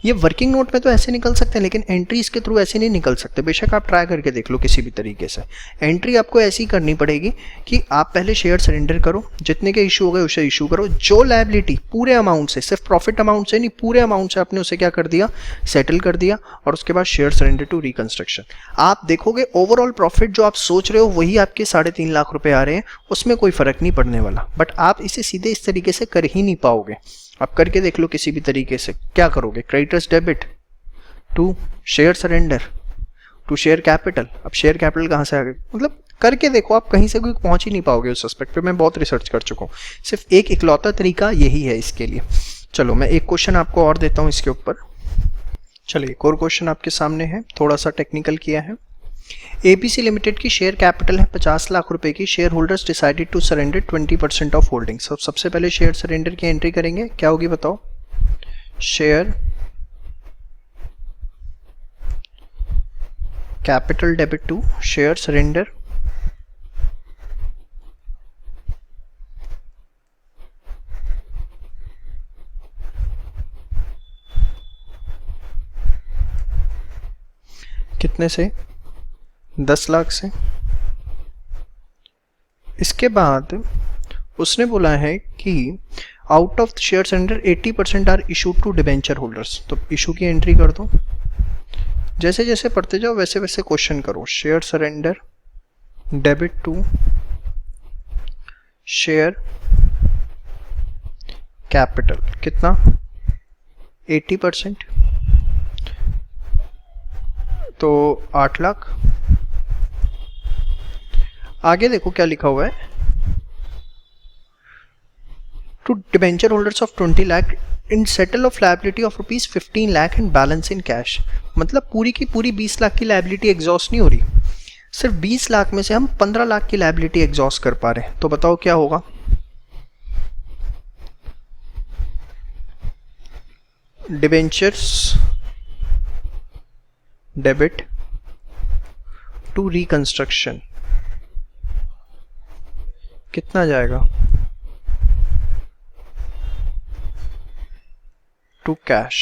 ये वर्किंग नोट में तो ऐसे निकल सकते हैं, लेकिन एंट्रीज के थ्रू ऐसे नहीं निकल सकते। बेशक आप ट्राई करके देख लो किसी भी तरीके से, एंट्री आपको ऐसी करनी पड़ेगी कि आप पहले शेयर सरेंडर करो, जितने के इशू हो गए उसे इशू करो, जो लायबिलिटी पूरे अमाउंट से, सिर्फ प्रॉफिट अमाउंट से नहीं, पूरे अमाउंट से आपने उसे क्या कर दिया, सेटल कर दिया, और उसके बाद शेयर सरेंडर टू रिकंस्ट्रक्शन। आप देखोगे ओवरऑल प्रॉफिट जो आप सोच रहे हो वही आपके 3.5 लाख रुपए आ रहे हैं, उसमें कोई फर्क नहीं पड़ने वाला। बट आप इसे सीधे इस तरीके से कर ही नहीं पाओगे। आप करके देख लो किसी भी तरीके से, क्या करोगे, creditors debit to share surrender to share capital. अब शेयर कैपिटल कहाँ से आ गए, मतलब करके देखो, आप कहीं से कोई पहुंच ही नहीं पाओगे उस एस्पेक्ट पे। मैं बहुत रिसर्च कर चुका हूँ, सिर्फ एक इकलौता तरीका यही है इसके लिए। चलो मैं एक क्वेश्चन आपको और देता हूँ इसके ऊपर। चलिए एक और क्वेश्चन आपके सामने है, थोड़ा सा टेक्निकल किया है। एबीसी लिमिटेड की शेयर कैपिटल है 50 लाख रुपए की। Share holders decided to surrender 20% of holding. सबसे पहले शेयर सरेंडर की एंट्री करेंगे, क्या होगी बताओ, share capital debit to share surrender कितने से, 10 लाख से। इसके बाद उसने बोला है कि out of share surrender 80% are issued to debenture holders. तो इशू की एंट्री कर दो, जैसे जैसे पढ़ते जाओ वैसे वैसे क्वेश्चन करो। Share surrender debit to share capital, कितना, 80%, तो 8 लाख। आगे देखो क्या लिखा हुआ है, to debenture holders of 20 lakh in settle of liability of ₹15 lakh and balance in cash. मतलब पूरी की पूरी 20 लाख की लायबिलिटी एग्जॉस्ट नहीं हो रही, सिर्फ 20 लाख में से हम 15 लाख की लायबिलिटी एग्जॉस्ट कर पा रहे हैं। तो बताओ क्या होगा, डिबेंचर्स डेबिट टू रिकंस्ट्रक्शन कितना जाएगा, टू कैश।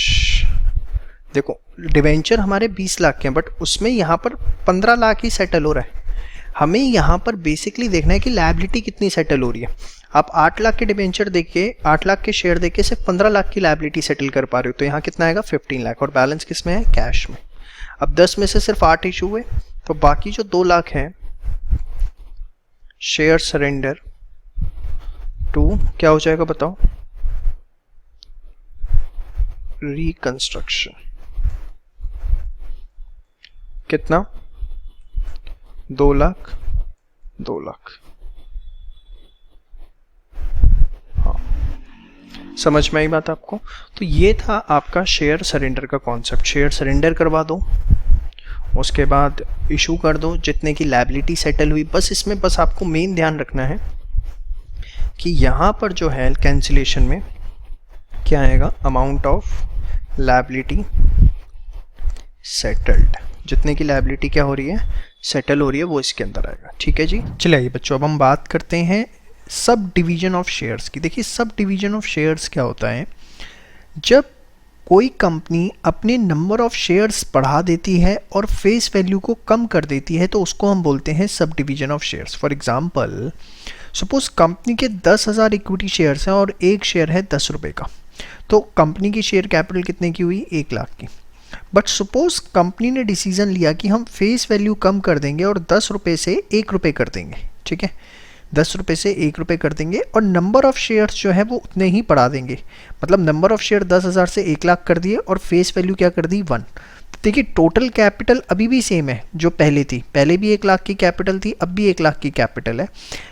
देखो डिबेंचर हमारे 20 लाख के हैं, बट उसमें यहाँ पर 15 लाख ही सेटल हो रहा है। हमें यहाँ पर बेसिकली देखना है कि लायबिलिटी कितनी सेटल हो रही है। आप 8 लाख के डिबेंचर देके, 8 लाख के शेयर देके सिर्फ 15 लाख की लायबिलिटी सेटल कर पा रहे हो, तो यहाँ कितना आएगा 15 लाख, और बैलेंस किस में है, कैश में। अब 10 में से सिर्फ 8 इशू हुए, तो बाकी जो 2 लाख हैं शेयर सरेंडर टू क्या हो जाएगा बताओ, रिकंस्ट्रक्शन। कितना, 2 लाख 2 लाख। हाँ, समझ में आई बात आपको। तो ये था आपका शेयर सरेंडर का कॉन्सेप्ट। शेयर सरेंडर करवा दो, उसके बाद इशू कर दो, जितने की लायबिलिटी सेटल हुई। बस इसमें बस आपको मेन ध्यान रखना है कि यहाँ पर जो है कैंसिलेशन में क्या आएगा, अमाउंट ऑफ लायबिलिटी सेटल्ड। जितने की लायबिलिटी क्या हो रही है, सेटल हो रही है, वो इसके अंदर आएगा। ठीक है जी। चलिए बच्चों, अब हम बात करते हैं सब डिवीजन ऑफ शेयर्स की। देखिए सब डिवीजन ऑफ शेयर्स क्या होता है, जब कोई कंपनी अपने नंबर ऑफ शेयर्स बढ़ा देती है और फेस वैल्यू को कम कर देती है, तो उसको हम बोलते हैं sub division of shares. For example, suppose company के 10,000 इक्विटी शेयर्स हैं और एक शेयर है 10 रुपये का, तो कंपनी की शेयर कैपिटल कितने की हुई, 1 लाख की। बट सपोज कंपनी ने डिसीजन लिया कि हम फेस वैल्यू कम कर देंगे और 10 रुपये से 1 रुपये कर देंगे। ठीक है, 10 रुपये से 1 रुपये कर देंगे और नंबर ऑफ शेयर्स जो है वो उतने ही बढ़ा देंगे। मतलब नंबर ऑफ शेयर 10,000 से 1 लाख कर दिए और फेस वैल्यू क्या कर दी, 1। देखिए टोटल कैपिटल अभी भी सेम है जो पहले थी, पहले भी 1 लाख की कैपिटल थी, अब भी 1 लाख की कैपिटल है।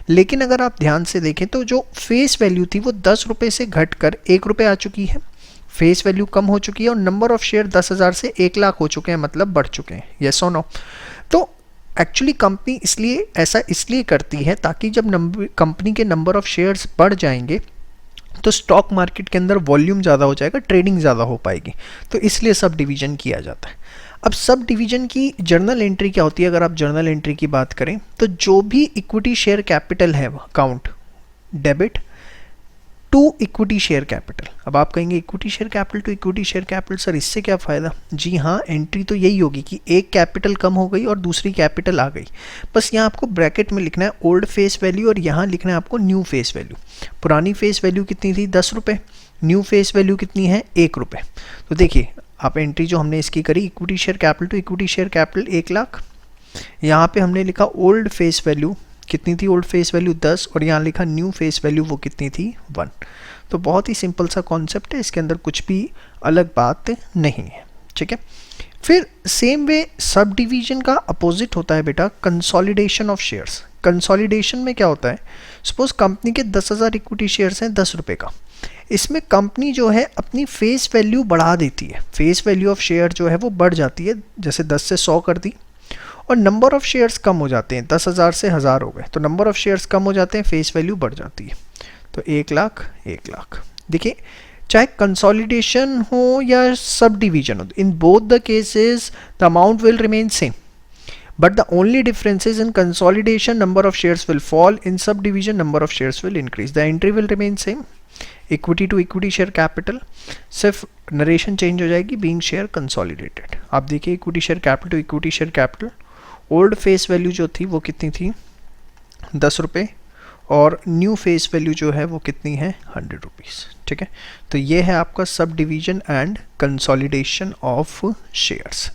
लेकिन अगर आप ध्यान से देखें तो जो फेस वैल्यू थी वो 10 रुपये से घटकर 1 रुपये आ चुकी है, फेस वैल्यू कम हो चुकी है और नंबर ऑफ शेयर 10,000 से 1 लाख हो चुके हैं, मतलब बढ़ चुके हैं। यस और नो। तो एक्चुअली कंपनी इसलिए ऐसा इसलिए करती है ताकि जब कंपनी के नंबर ऑफ शेयर्स बढ़ जाएंगे तो स्टॉक मार्केट के अंदर वॉल्यूम ज़्यादा हो जाएगा, ट्रेडिंग ज़्यादा हो पाएगी, तो इसलिए सब डिवीजन किया जाता है। अब सब डिवीजन की जर्नल एंट्री क्या होती है, अगर आप जर्नल एंट्री की बात करें तो जो भी इक्विटी शेयर कैपिटल है account debit to equity share capital. अब आप कहेंगे equity share capital to equity share capital, sir इससे क्या फ़ायदा। जी हाँ, एंट्री तो यही होगी कि एक कैपिटल कम हो गई और दूसरी कैपिटल आ गई। बस यहाँ आपको ब्रैकेट में लिखना है ओल्ड फेस वैल्यू और यहाँ लिखना है आपको न्यू फेस वैल्यू। पुरानी फेस वैल्यू कितनी थी, 10 रुपये, न्यू फेस वैल्यू कितनी है, 1 रुपये। तो देखिए आप एंट्री जो हमने इसकी करी, equity share capital to equity share capital 1 lakh, यहाँ पे हमने लिखा ओल्ड फेस वैल्यू कितनी थी, ओल्ड फेस वैल्यू 10, और यहाँ लिखा न्यू फेस वैल्यू वो कितनी थी, 1। तो बहुत ही सिंपल सा कॉन्सेप्ट है, इसके अंदर कुछ भी अलग बात नहीं है। ठीक है, फिर सेम वे सब डिवीजन का अपोजिट होता है बेटा कंसोलिडेशन ऑफ शेयर्स। कंसोलिडेशन में क्या होता है, सपोज कंपनी के 10,000 इक्विटी शेयर्स हैं 10 रुपये का, इसमें कंपनी जो है अपनी फेस वैल्यू बढ़ा देती है, फेस वैल्यू ऑफ शेयर जो है वो बढ़ जाती है, जैसे 10 से 100 कर दी, और नंबर ऑफ शेयर्स कम हो जाते हैं, 10,000 से 1,000 हो गए, तो नंबर ऑफ शेयर्स कम हो जाते हैं, फेस वैल्यू बढ़ जाती है, तो 1 लाख 1 लाख। देखिए चाहे कंसोलिडेशन हो या सब डिवीजन हो, in both the cases the amount will remain same, but the only difference is in consolidation number of shares will fall, in subdivision number of shares will increase, the entry will remain same, equity to equity share capital, सिर्फ narration change हो जाएगी, being share consolidated। आप देखिए equity share capital to equity share capital, old face value जो थी वो कितनी थी, 10 रुपये, और न्यू फेस वैल्यू जो है वो कितनी है, 100 रुपीज़। ठीक है, तो ये है आपका sub division and consolidation of shares.